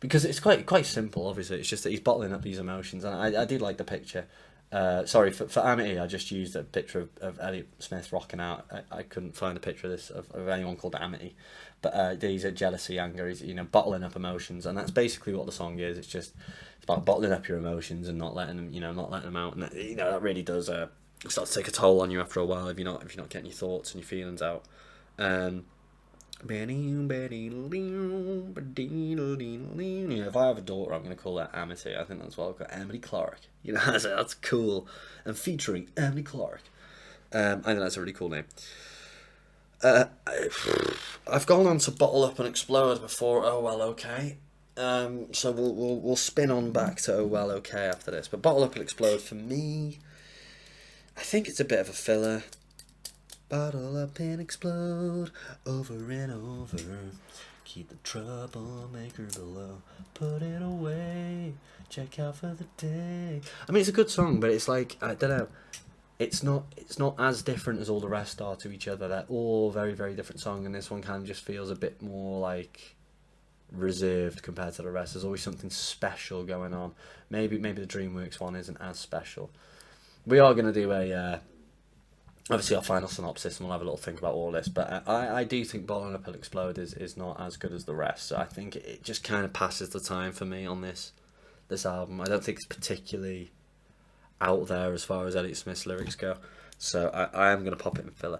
Because it's quite simple, obviously. It's just that he's bottling up these emotions. And I do like the picture. Sorry, for Amity, I just used a picture of Elliott Smith rocking out. I couldn't find a picture of this of anyone called Amity. But he's at jealousy, anger. He's, you know, bottling up emotions. And that's basically what the song is. It's about bottling up your emotions and not letting them out, and that, you know, that really does start to take a toll on you after a while if you're not getting your thoughts and your feelings out. You know, if I have a daughter, I'm going to call her Amity. I think that's what I've got, Amity Clark. You know, that's cool, and featuring Amity Clark. I think that's a really cool name. I've gone on to Bottle Up and Explode before. Oh well, okay. So we'll spin on back to Oh Well Okay after this. But Bottle Up and Explode, for me, I think it's a bit of a filler. Bottle up and explode, over and over. Keep the troublemaker below. Put it away, check out for the day. I mean, it's a good song, but it's like, I don't know. it's not as different as all the rest are to each other. They're all very, very different songs, and this one kind of just feels a bit more like reserved compared to the rest. There's always something special going on. Maybe the Dreamworks one isn't as special. We are going to do a obviously our final synopsis, and we'll have a little think about all this, but I do think Bottle and a Pill Explode is not as good as the rest, so I think it just kind of passes the time for me on this album. I don't think it's particularly out there as far as Elliott Smith's lyrics go, so I am going to pop it in filler.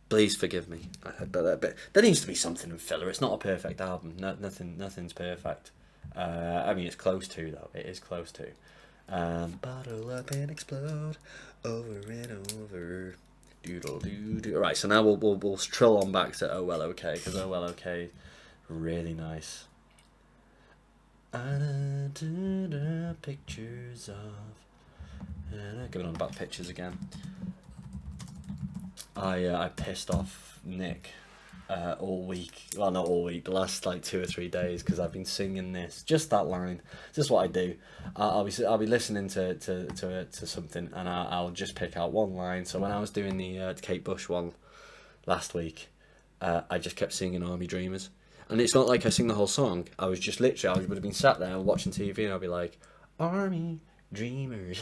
Please forgive me, but there needs to be something in filler. It's not a perfect album. Nothing's perfect. I mean, it's close to, though. It is close to. Bottle up and explode over and over. Doodle doo. Right, so now we'll trill on back to Oh Well Okay, because Oh Well Okay, really nice. Pictures of. Going on about pictures again. I pissed off Nick all week. Well, not all week, the last like 2 or 3 days, because I've been singing this, just that line. It's just what I do. I'll be listening to something, and I'll just pick out one line. So when I was doing the Kate Bush one last week, I just kept singing Army Dreamers, and it's not like I sing the whole song. I was just literally, I would have been sat there watching TV, and I'd be like, Army Dreamers,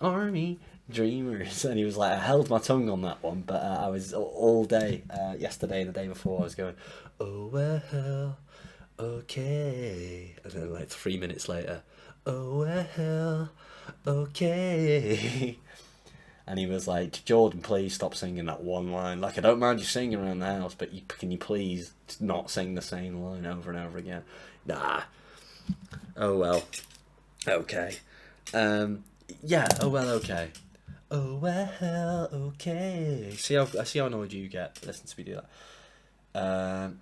Army Dreamers, and he was like, I held my tongue on that one, but I was all day yesterday and the day before I was going, oh well, okay, and then like 3 minutes later, oh well, okay, and he was like, Jordan, please stop singing that one line. Like, I don't mind you singing around the house, but can you please not sing the same line over and over again? Nah. Oh well, okay. Yeah, oh well, okay. Oh well, okay. See how annoyed you get. Listen to me do that.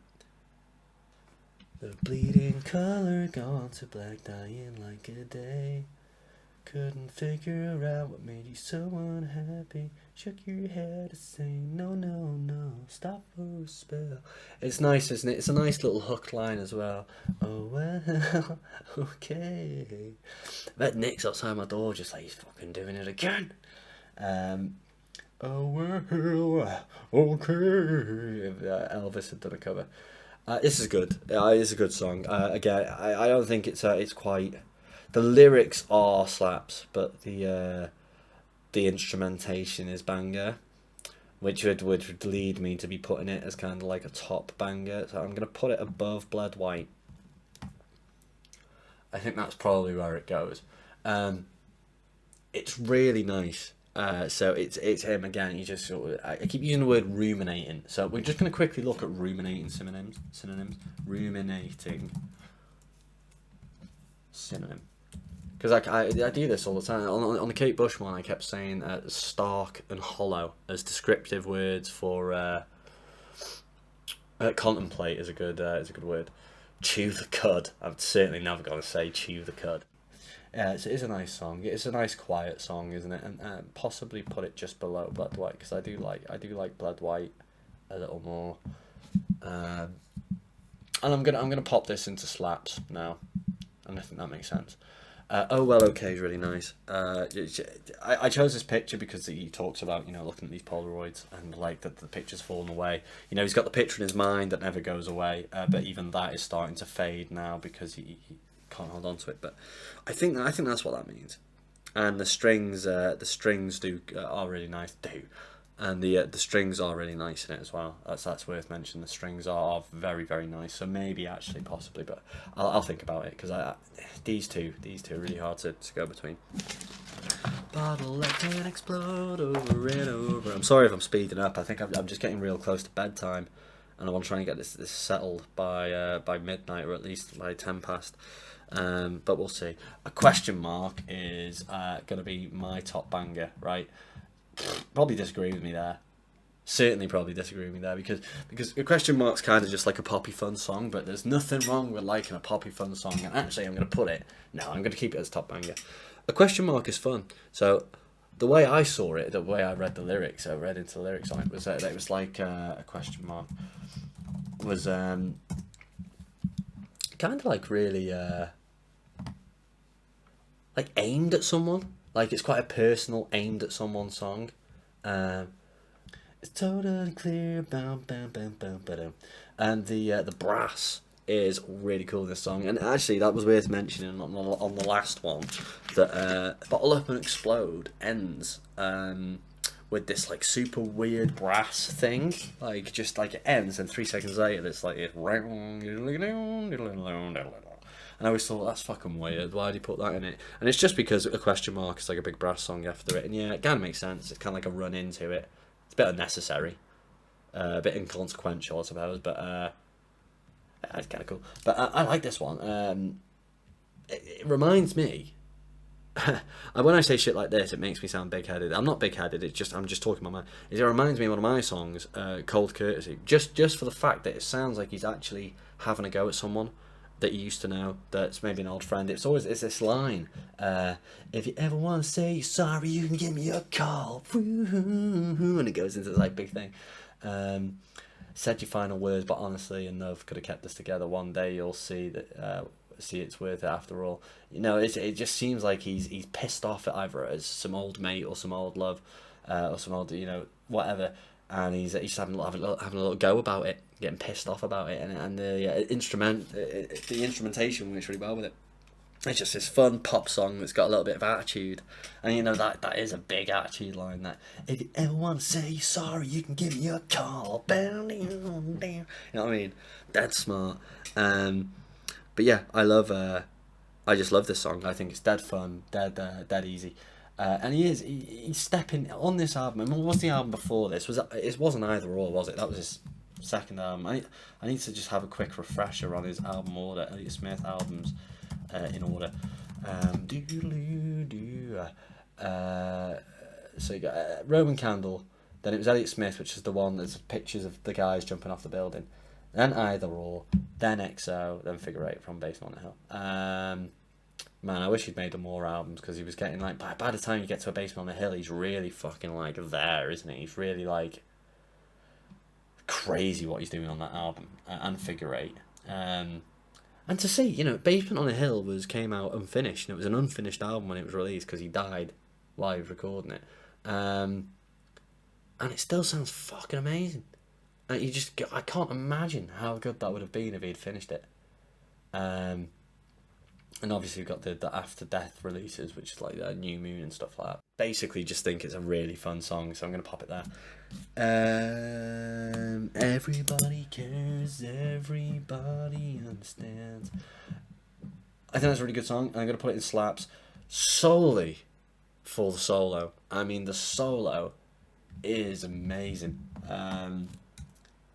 The bleeding color gone to black, dying like a day. Couldn't figure out what made you so unhappy. Shook your head to say no, no, no. Stop for a spell. It's nice, isn't it? It's a nice little hook line as well. Oh well, okay. I bet Nick's outside my door just like, he's fucking doing it again. Oh well, okay. If Elvis had done a cover. This is good. It's a good song. Again, I don't think it's quite. The lyrics are slaps, but the instrumentation is banger, which would lead me to be putting it as kind of like a top banger. So I'm gonna put it above Bled White. I think that's probably where it goes. It's really nice. So it's him again. He just sort of, I keep using the word ruminating. So we're just gonna quickly look at ruminating synonyms. Ruminating synonym. Because I do this all the time. On the Kate Bush one, I kept saying stark and hollow as descriptive words for contemplate is a good word. Chew the cud. I'm certainly never going to say chew the cud. It is a nice song. It's a nice quiet song, isn't it? And possibly put it just below Bled White, because I do like Bled White a little more. And I'm gonna pop this into slaps now, and I think that makes sense. Oh well, okay is really nice. I chose this picture because he talks about, you know, looking at these Polaroids and like that the picture's fallen away. You know, he's got the picture in his mind that never goes away, but even that is starting to fade now because he can't hold on to it. But I think that's what that means. And the strings are really nice too. And the strings are really nice in it as well. That's worth mentioning. The strings are very, very nice. So maybe actually possibly, but I'll think about it, because these two are really hard to go between. Bottle that can explode over and over. I'm sorry if I'm speeding up. I think I'm just getting real close to bedtime, and I want to try and get this settled by midnight, or at least by 10 past. But we'll see. A question mark is going to be my top banger, right? Probably disagree with me there. Certainly probably disagree with me there, because a question mark's kind of just like a poppy fun song, but there's nothing wrong with liking a poppy fun song. And actually I'm going to keep it as top banger. A question mark is fun. So the way I saw it, the way I read the lyrics, I read into the lyrics on it, was that it was like a question mark was kind of like really like aimed at someone. Like, it's quite a personal, aimed at someone song. It's totally clear, bam, bam, bam, bam, bam. And the brass is really cool in this song. And actually, that was worth mentioning on the last one, that Bottle Up and Explode ends with this like super weird brass thing, like just like it ends, and 3 seconds later it's like it. And I always thought, that's fucking weird. Why did he put that in it? And it's just because a question mark is like a big brass song after it. And yeah, it kind of makes sense. It's kind of like a run into it. It's a bit unnecessary, a bit inconsequential, I suppose. But it's kind of cool. But I like this one. It reminds me. When I say shit like this, it makes me sound big-headed. I'm not big-headed. It's just I'm just talking my mind. It reminds me of one of my songs, "Cold Courtesy." Just for the fact that it sounds like he's actually having a go at someone that you used to know, that's maybe an old friend. It's this line, if you ever want to say sorry, you can give me a call, and it goes into this like big thing. Said your final words, but honestly enough, could have kept us together. One day you'll see that see it's worth it after all. You know, it just seems like he's pissed off at either some old mate or some old love, or some old, you know, whatever, and he's having a little go about it, getting pissed off about it, and the instrumentation works really well with it. It's just this fun pop song that's got a little bit of attitude, and you know that is a big attitude line. That if you ever want to say sorry, you can give me a call. You know what I mean? Dead smart. But yeah, I just love this song. I think it's dead fun, dead easy. And he's stepping on this album. I mean, what was the album before this? It wasn't Either Or, was it? That was his second album. I need to just have a quick refresher on his album order. Elliott Smith albums in order. So you got Roman Candle. Then it was Elliott Smith, which is the one that's pictures of the guys jumping off the building. Then Either Or, then XO, then Figure Eight from Basement on the Hill. Man, I wish he'd made more albums, because he was getting like, by the time you get to A Basement on the Hill, he's really fucking like there, isn't he? He's really like crazy what he's doing on that album, and Figure Eight. And to see, you know, Basement on the Hill came out unfinished, and it was an unfinished album when it was released because he died while he was recording it. And it still sounds fucking amazing. And I can't imagine how good that would have been if he'd finished it. And obviously we've got the After Death releases, which is like New Moon and stuff like that. Basically just think it's a really fun song, so I'm going to pop it there. Everybody cares, everybody understands. I think that's a really good song, and I'm going to put it in slaps solely for the solo. I mean, the solo is amazing.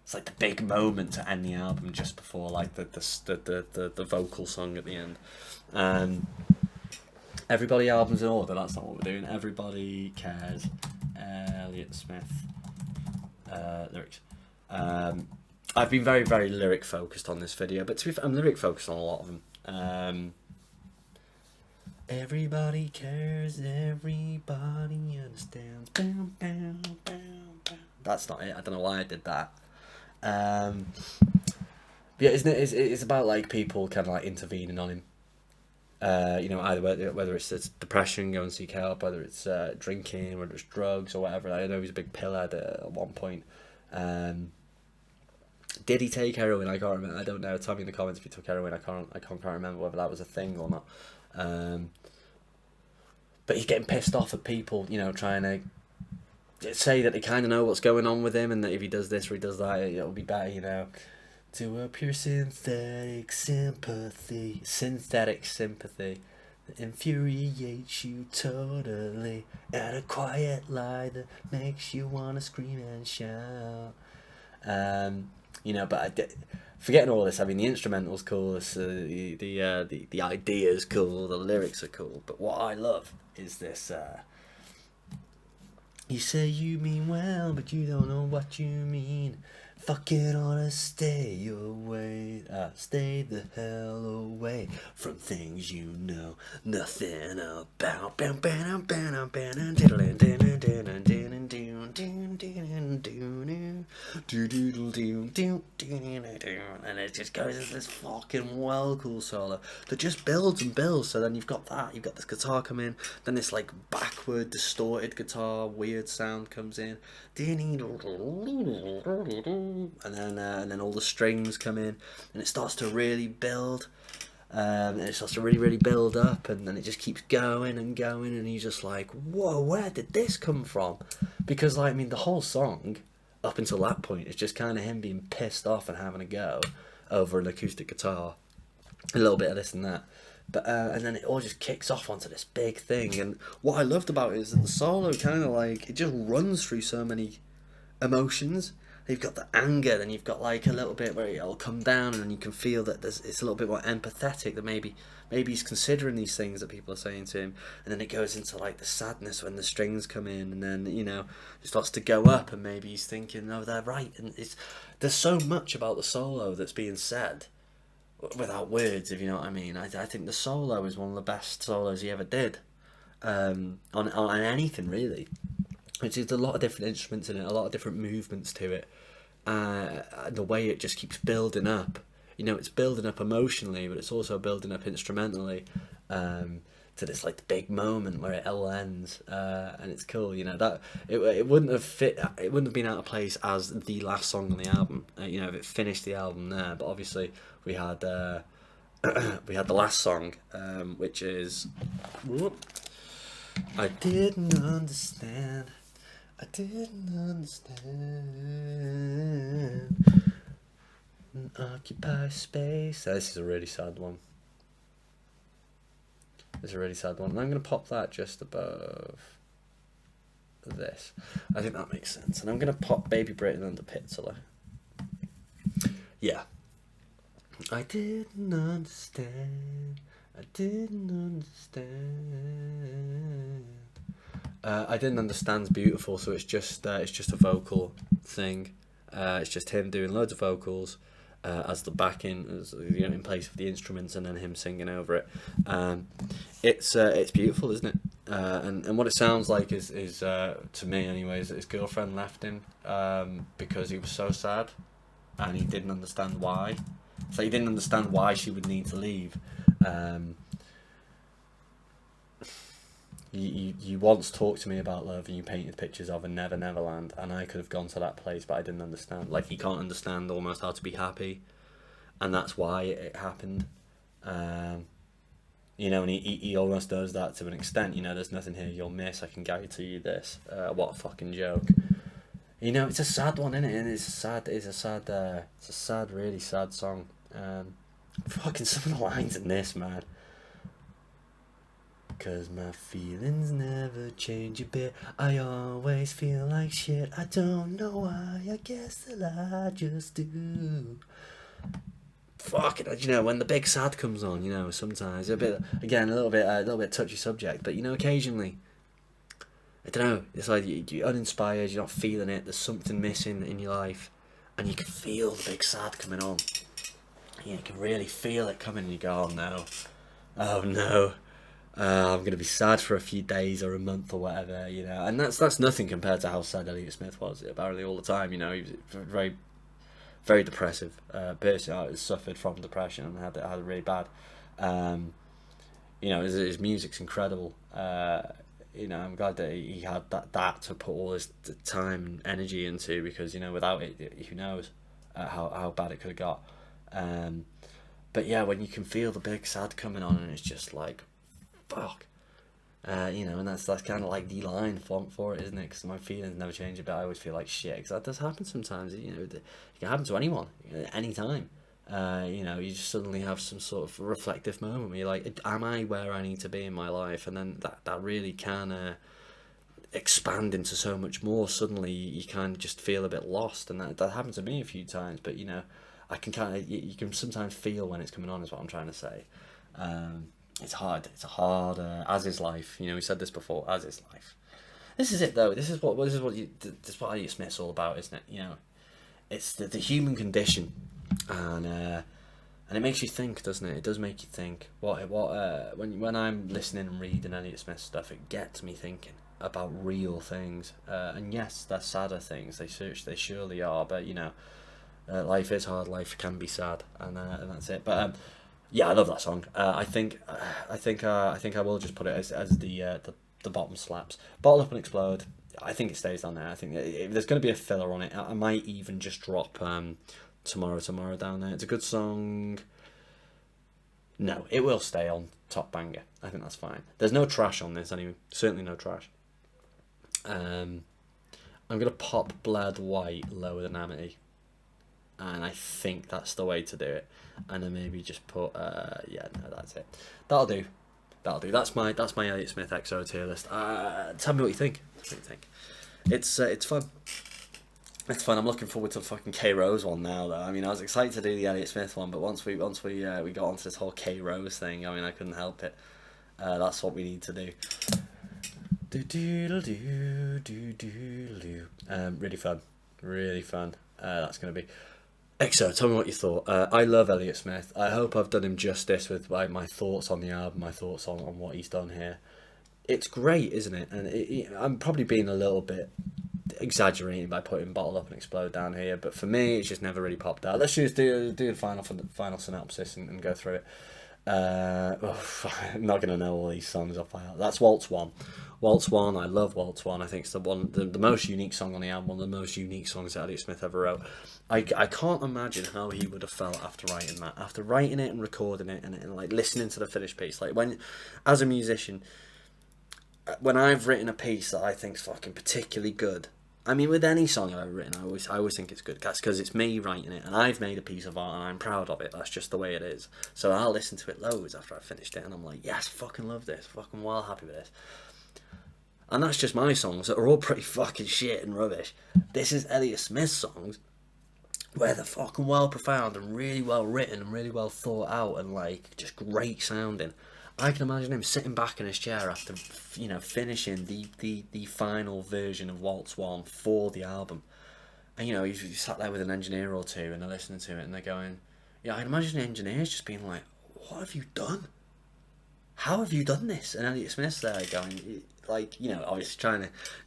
It's like the big moment to end the album, just before like the vocal song at the end. Everybody albums in order. That's not what we're doing. Everybody cares. Elliott Smith lyrics. I've been very, very lyric focused on this video, but to be fair, I'm lyric focused on a lot of them. Everybody cares. Everybody understands. Bam, bam, bam, bam. That's not it. I don't know why I did that. But yeah, isn't it? It's about like people kind of like intervening on him. You know, either whether it's depression, go and seek help, whether it's drinking, whether it's drugs or whatever. I know he was a big pillhead at one point. Did he take heroin? I can't remember. I don't know. Tell me in the comments if he took heroin. I can't remember whether that was a thing or not. But he's getting pissed off at people, you know, trying to say that they kind of know what's going on with him, and that if he does this or he does that, it'll be better, you know. To a pure synthetic sympathy that infuriates you totally, and a quiet lie that makes you want to scream and shout. You know, but forgetting all this, I mean, the instrumental's cool, the idea's cool, the lyrics are cool, but what I love is this, you say you mean well, but you don't know what you mean. Fucking oughta stay away, stay the hell away from things you know nothing about. and it just goes into this fucking well cool solo that just builds and builds. So then you've got this guitar come in, then this like backward distorted guitar weird sound comes in, and then all the strings come in, and it starts to really build. And it starts to really, really build up, and then it just keeps going and going, and you're just like, whoa, where did this come from? Because, like, I mean, the whole song, up until that point, is just kind of him being pissed off and having a go over an acoustic guitar, a little bit of this and that. But and then it all just kicks off onto this big thing, and what I loved about it is that the solo kind of, like, it just runs through so many emotions. You've got the anger, then you've got like a little bit where it'll come down, and then you can feel that it's a little bit more empathetic, that maybe he's considering these things that people are saying to him, and then it goes into like the sadness when the strings come in, and then, you know, it starts to go up, and maybe he's thinking, oh, they're right, and there's so much about the solo that's being said without words, if you know what I mean. I think the solo is one of the best solos he ever did, on anything really. Which is a lot of different instruments in it, a lot of different movements to it. The way it just keeps building up. You know, it's building up emotionally, but it's also building up instrumentally, to this like the big moment where it all ends, and it's cool. You know, that it wouldn't have fit. It wouldn't have been out of place as the last song on the album. You know, if it finished the album there. But obviously we had we had the last song, which is I didn't understand. I didn't understand. Occupy space. This is a really sad one. It's a really sad one. And I'm going to pop that just above this. I think that makes sense. And I'm going to pop Baby Britain under Pitseleh. Yeah. I didn't understand. I didn't understand. I didn't understand's beautiful, so it's just a vocal thing. It's just him doing loads of vocals as the backing, as, you know, in place of the instruments, and then him singing over it. It's beautiful, isn't it? And what it sounds like is to me, anyways, that his girlfriend left him because he was so sad, and he didn't understand why. So he didn't understand why she would need to leave. You once talked to me about love, and you painted pictures of a Never Neverland, and I could have gone to that place, but I didn't understand. Like, he can't understand almost how to be happy, and that's why it happened. You know, and he almost does that to an extent. You know, there's nothing here you'll miss, I can guarantee you this. What a fucking joke. You know, it's a sad one, isn't it? And it's a sad, really sad song. Fucking some of the lines in this, man. 'Cause my feelings never change a bit. I always feel like shit. I don't know why. I guess that I just do. Fuck it, you know, when the big sad comes on, you know, sometimes a little bit touchy subject, but you know, occasionally, I don't know, it's like you're uninspired, you're not feeling it, there's something missing in your life, and you can feel the big sad coming on. You can really feel it coming, and you go, oh no. I'm going to be sad for a few days or a month or whatever, you know, and that's nothing compared to how sad Elliott Smith was, apparently, all the time. You know, he was very, very depressive person. I suffered from depression and had it really bad. You know, his music's incredible. You know, I'm glad that he had that to put all his time and energy into, because, you know, without it, who knows how bad it could have got. But yeah, when you can feel the big sad coming on, and it's just like, fuck, you know, and that's kind of like the line for it, isn't it? Because my feelings never change a bit. I always feel like shit, because that does happen sometimes. You know, it can happen to anyone, anytime. You know, you just suddenly have some sort of reflective moment where you're like, am I where I need to be in my life? And then that really can expand into so much more. Suddenly you kind of just feel a bit lost, and that happened to me a few times. But you know, I can kind of, you can sometimes feel when it's coming on, is what I'm trying to say. It's hard, as is life. You know, we said this before, as is life. This is it, though. This is what Elliott Smith's all about, isn't it? You know, it's the human condition, and it makes you think, doesn't it? It does make you think. When I'm listening and reading Elliott Smith stuff, it gets me thinking. about real things, and yes, they're sadder things. They surely are, but you know, life is hard. Life can be sad, and that's it. But yeah, I love that song. I think I will just put it as the bottom slaps. Bottle Up and Explode. I think it stays on there. I think if there's going to be a filler on it, I might even just drop Tomorrow down there. It's a good song. No, it will stay on top banger. I think that's fine. There's no trash on this anyway. Certainly no trash. I'm gonna pop Bled White lower than Amity, and I think that's the way to do it. And then maybe just put yeah, no, that's it. That'll do. That's my Elliott Smith XO tier list. Tell me what you think. It's fun. It's fun. I'm looking forward to the fucking K Rose one now, though. I mean, I was excited to do the Elliott Smith one, but once we got onto this whole K Rose thing, I mean, I couldn't help it. That's what we need to do. Really fun. That's gonna be. XO, tell me what you thought. I love Elliott Smith. I hope I've done him justice with my thoughts on the album, my thoughts on what he's done here. It's great, isn't it? And I'm probably being a little bit exaggerating by putting Bottle Up and Explode down here, but for me, it's just never really popped out. Let's just do the final synopsis and go through it. I'm not gonna know all these songs off by heart. That's Waltz 1. Waltz 1, I love Waltz 1. I think it's the most unique song on the album, one of the most unique songs that Elliott Smith ever wrote. I can't imagine how he would have felt after writing that, after writing it and recording it and like listening to the finished piece. Like when, as a musician, when I've written a piece that I think's fucking particularly good, I mean, with any song I've ever written, I always think it's good. That's because it's me writing it, and I've made a piece of art, and I'm proud of it. That's just the way it is. So I'll listen to it loads after I've finished it, and I'm like, yes, fucking love this, fucking well happy with this. And that's just my songs that are all pretty fucking shit and rubbish. This is Elliott Smith's songs, where they're fucking well profound and really well written and really well thought out and like just great sounding. I can imagine him sitting back in his chair after, you know, finishing the final version of Waltz 1 for the album. And, you know, he's sat there with an engineer or two and they're listening to it and they're going, yeah, I can imagine the engineers just being like, what have you done? How have you done this? And Elliott Smith's there going, like, you know, obviously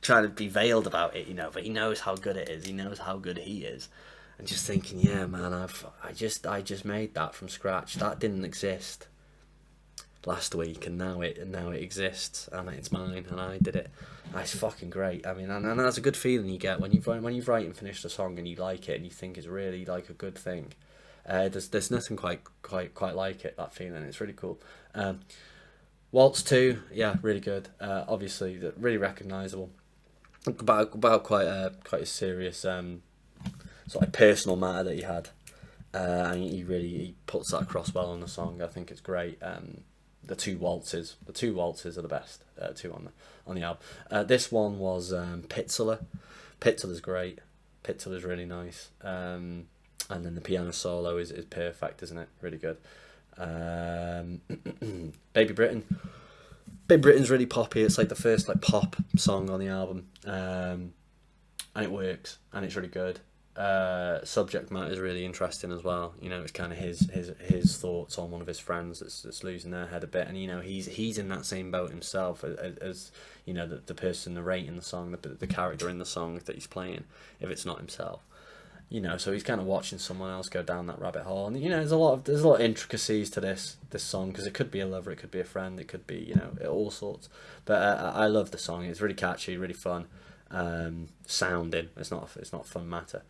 trying to be veiled about it, you know, but he knows how good it is. He knows how good he is. And just thinking, yeah, man, I just made that from scratch. That didn't exist last week, and now it exists, and it's mine, and I did it. That's fucking great. I mean, and that's a good feeling you get when you've write and finished a song and you like it and you think it's really like a good thing. There's nothing quite like it. That feeling, it's really cool. Waltz 2, yeah, really good. Obviously, really recognisable. About quite a serious sort of personal matter that he had, and he puts that across well on the song. I think it's great. The two waltzes are the best. Two on the album. This one was Pitseleh. Pitseleh's great. Pitseleh's really nice. And then the piano solo is perfect, isn't it? Really good. Baby Britain. Baby Britain's really poppy. It's like the first like pop song on the album, and it works and it's really good. Subject matter is really interesting as well. You know, it's kind of his thoughts on one of his friends that's losing their head a bit, and you know he's in that same boat himself as you know the person narrating the song, the character in the song that he's playing, if it's not himself. You know, so he's kind of watching someone else go down that rabbit hole, and you know there's a lot of intricacies to this song, because it could be a lover, it could be a friend, it could be, you know, all sorts. But I love the song. It's really catchy, really fun. Sounding. It's not fun matter.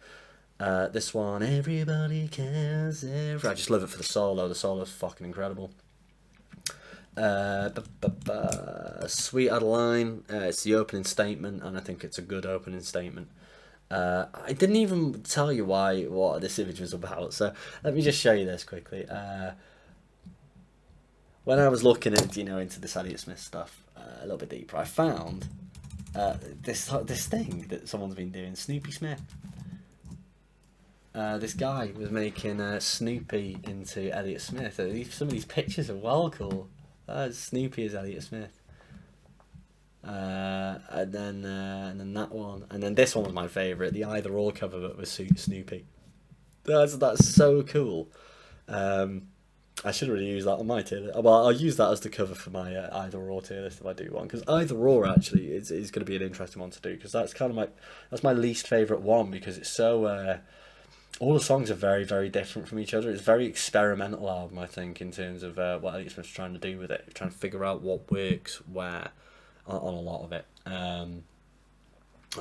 This one, everybody cares. I just love it for the solo. The solo's fucking incredible. Sweet Adeline. It's the opening statement, and I think it's a good opening statement. I didn't even tell you what this image was about, so let me just show you this quickly. When I was looking into this Elliott Smith stuff a little bit deeper, I found this thing that someone's been doing. Snoopy Smith. This guy was making Snoopy into Elliott Smith. Some of these pictures are well cool. Snoopy is Elliott Smith. And then that one, and then this one was my favourite. The Either Or cover, but with Snoopy. That's so cool. I should really use that on my tier list. Well, I'll use that as the cover for my either or tier list if I do one, because either or actually is going to be an interesting one to do, because that's kind of that's my least favorite one, because it's so all the songs are very, very different from each other. It's a very experimental album, I think, in terms of what Elliott Smith's trying to do with it, trying to figure out what works where on a lot of it.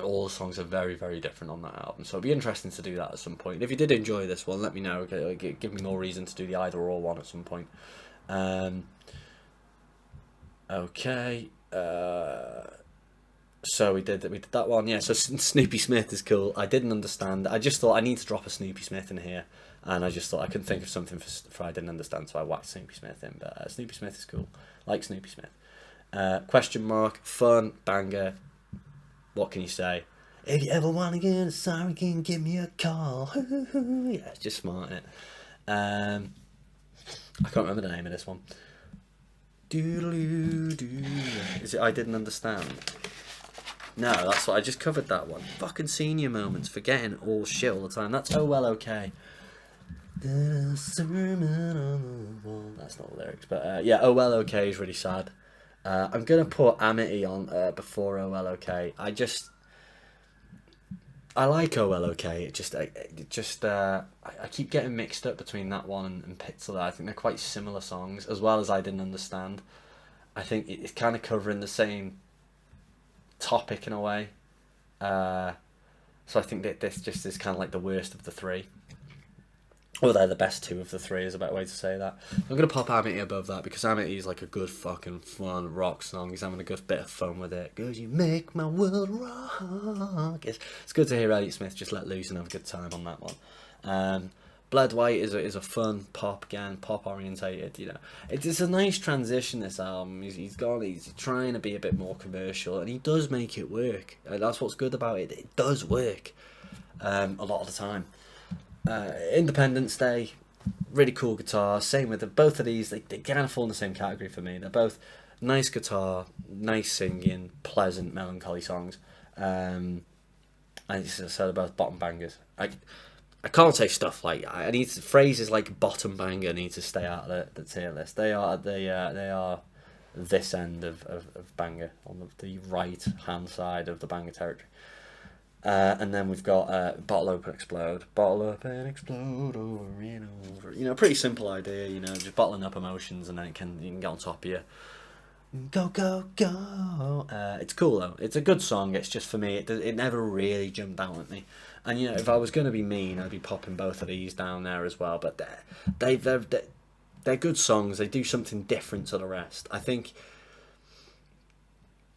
All the songs are very, very different on that album, so it'd be interesting to do that at some point. If you did enjoy this one, let me know. Give me more reason to do the either or one at some point. Okay. So we did that one. Yeah. So Snoopy Smith is cool. I didn't understand. I just thought I need to drop a Snoopy Smith in here, and I just thought I couldn't think of something for I didn't understand, so I whacked Snoopy Smith in. But Snoopy Smith is cool. Like Snoopy Smith. Question mark. Fun banger. What can you say? If you ever want to get sorry, can give me a call. Yeah, it's just smart, isn't it? I can't remember the name of this one. Is it I Didn't Understand? No, that's what I just covered that one. Fucking senior moments, forgetting all shit all the time. That's Oh Well Okay. That's not the lyrics, but yeah, Oh Well Okay is really sad. I'm gonna put Amity on before Oh Well Okay. I like Oh Well Okay. I keep getting mixed up between that one and Pitseleh. I think they're quite similar songs, as well as I Didn't Understand. I think it's kind of covering the same topic in a way. So I think that this just is kind of like the worst of the three. Or they're the best two of the three is a better way to say that. I'm going to pop Amity above that, because Amity is like a good fucking fun rock song. He's having a good bit of fun with it. Cause you make my world rock. It's good to hear Elliott Smith just let loose and have a good time on that one. Bled White is a fun pop, again, pop orientated, you know. It's a nice transition, this album. He's trying to be a bit more commercial, and he does make it work. That's what's good about it. It does work a lot of the time. Independence Day, really cool guitar. Same with both of these. They kind of fall in the same category for me. They're both nice guitar, nice singing, pleasant, melancholy songs. I said they're both bottom bangers. I can't say stuff like phrases like bottom banger need to stay out of the tier list. They are this end of banger, on the right hand side of the banger territory. And then we've got Bottle Open Explode. Bottle open, explode over and over. You know, pretty simple idea, you know, just bottling up emotions, and then you can get on top of you. Go, go, go. It's cool though. It's a good song. It's just, for me, it never really jumped out at me. And you know, if I was going to be mean, I'd be popping both of these down there as well. But they're good songs. They do something different to the rest. I think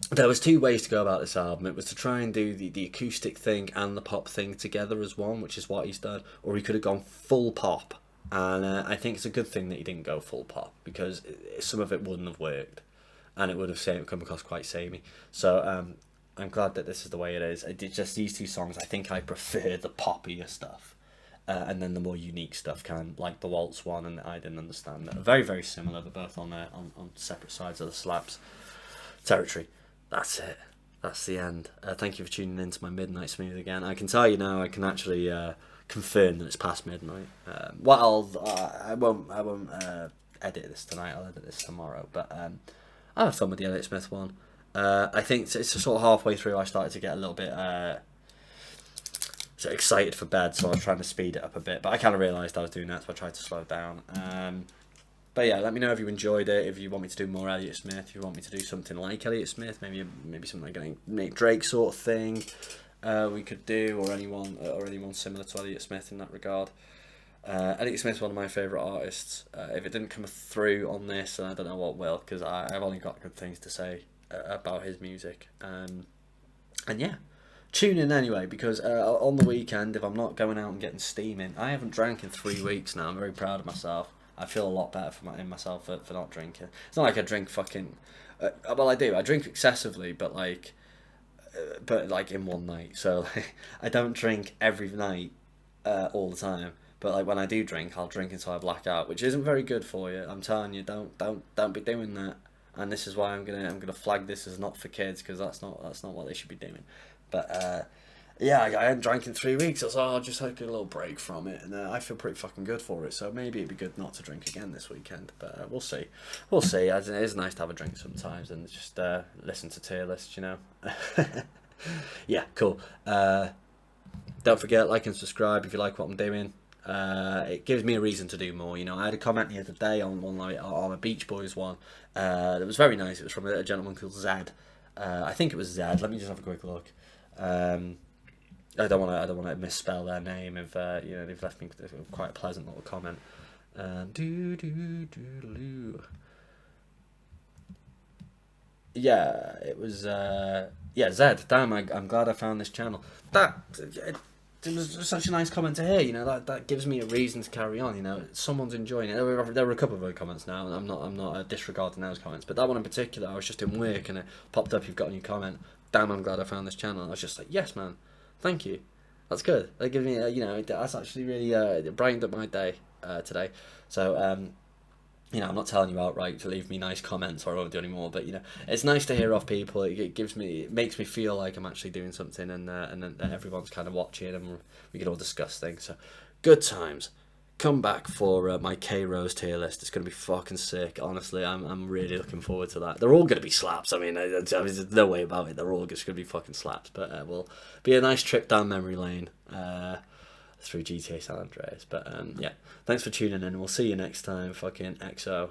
there was two ways to go about this album. It was to try and do the acoustic thing and the pop thing together as one, which is what he's done, or he could have gone full pop. And I think it's a good thing that he didn't go full pop, because some of it wouldn't have worked, and it would have come across quite samey. So I'm glad that this is the way it is. I did just these two songs. I think I prefer the poppier stuff, and then the more unique stuff, kind of like the Waltz one and I Didn't Understand. They're very, very similar. They're both on separate sides of the slaps territory. That's it. That's the end. Thank you for tuning in to my Midnight Smooth again. I can tell you now, I can actually confirm that it's past midnight. I won't edit this tonight. I'll edit this tomorrow. But I have fun with the Elliott Smith one. I think it's sort of halfway through I started to get a little bit excited for bed, so I was trying to speed it up a bit. But I kind of realised I was doing that, so I tried to slow down. But yeah, let me know if you enjoyed it, if you want me to do more Elliott Smith, if you want me to do something like Elliott Smith, maybe something like Nick Drake sort of thing we could do, or anyone similar to Elliott Smith in that regard. Elliott Smith's one of my favourite artists. If it didn't come through on this, I don't know what will, because I've only got good things to say about his music. And yeah, tune in anyway, because on the weekend, if I'm not going out and getting steaming, I haven't drank in 3 weeks now. I'm very proud of myself. I feel a lot better in myself for not drinking. It's not like I drink fucking... well, I do. I drink excessively, but like in one night. So like, I don't drink every night all the time. But like when I do drink, I'll drink until I black out, which isn't very good for you. I'm telling you, don't be doing that. And this is why I'm gonna flag this as not for kids, because that's not what they should be doing. But Yeah, I hadn't drank in 3 weeks. So I'll just take a little break from it, and I feel pretty fucking good for it. So maybe it'd be good not to drink again this weekend, but we'll see. We'll see. It is nice to have a drink sometimes and just listen to Tierlist, you know. Yeah, cool. Don't forget, like and subscribe if you like what I'm doing. It gives me a reason to do more. You know, I had a comment the other day on a Beach Boys one. That was very nice. It was from a gentleman called Zed. I think it was Zed. Let me just have a quick look. I don't want to misspell their name. If you know, they've left me quite a pleasant little comment. Yeah, it was Zed. Damn, I'm glad I found this channel. It was such a nice comment to hear. You know, that gives me a reason to carry on. You know, someone's enjoying it. There were a couple of other comments now, and I'm not disregarding those comments. But that one in particular, I was just in work and it popped up. You've got a new comment. Damn, I'm glad I found this channel. I was just like, yes, man. Thank you. That's good. That gives me, you know, that's actually really brightened up my day today. So, you know, I'm not telling you outright to leave me nice comments or I won't do any more. But you know, it's nice to hear off people. It makes me feel like I'm actually doing something, and then everyone's kind of watching, and we can all discuss things. So, good times. Come back for my K-Rose tier list. It's going to be fucking sick. Honestly, I'm really looking forward to that. They're all going to be slaps. I mean, there's no way about it. They're all just going to be fucking slaps. But will be a nice trip down memory lane through GTA San Andreas. But yeah, thanks for tuning in. We'll see you next time. Fucking XO.